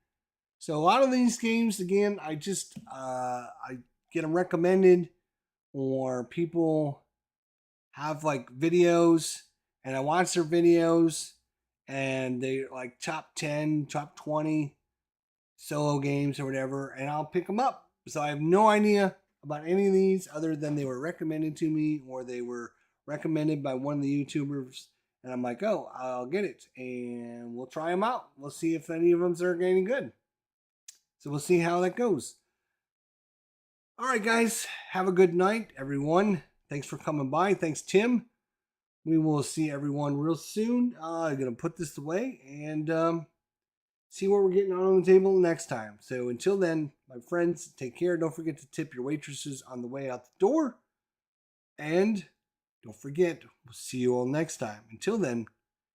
So a lot of these games, again, I get them recommended, or people have like videos, and I watch their videos, and they like top 10, top 20 solo games or whatever, and I'll pick them up. So I have no idea about any of these other than they were recommended to me, or they were recommended by one of the YouTubers, and I'm like, oh, I'll get it, and we'll try them out. We'll see if any of them are any good. So we'll see how that goes. All right, guys, have a good night, everyone. Thanks for coming by. Thanks, Tim. We will see everyone real soon. I'm going to put this away and see what we're getting on the table next time. So until then, my friends, take care. Don't forget to tip your waitresses on the way out the door. And don't forget, we'll see you all next time. Until then,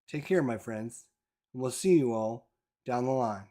take care, my friends. And we'll see you all down the line.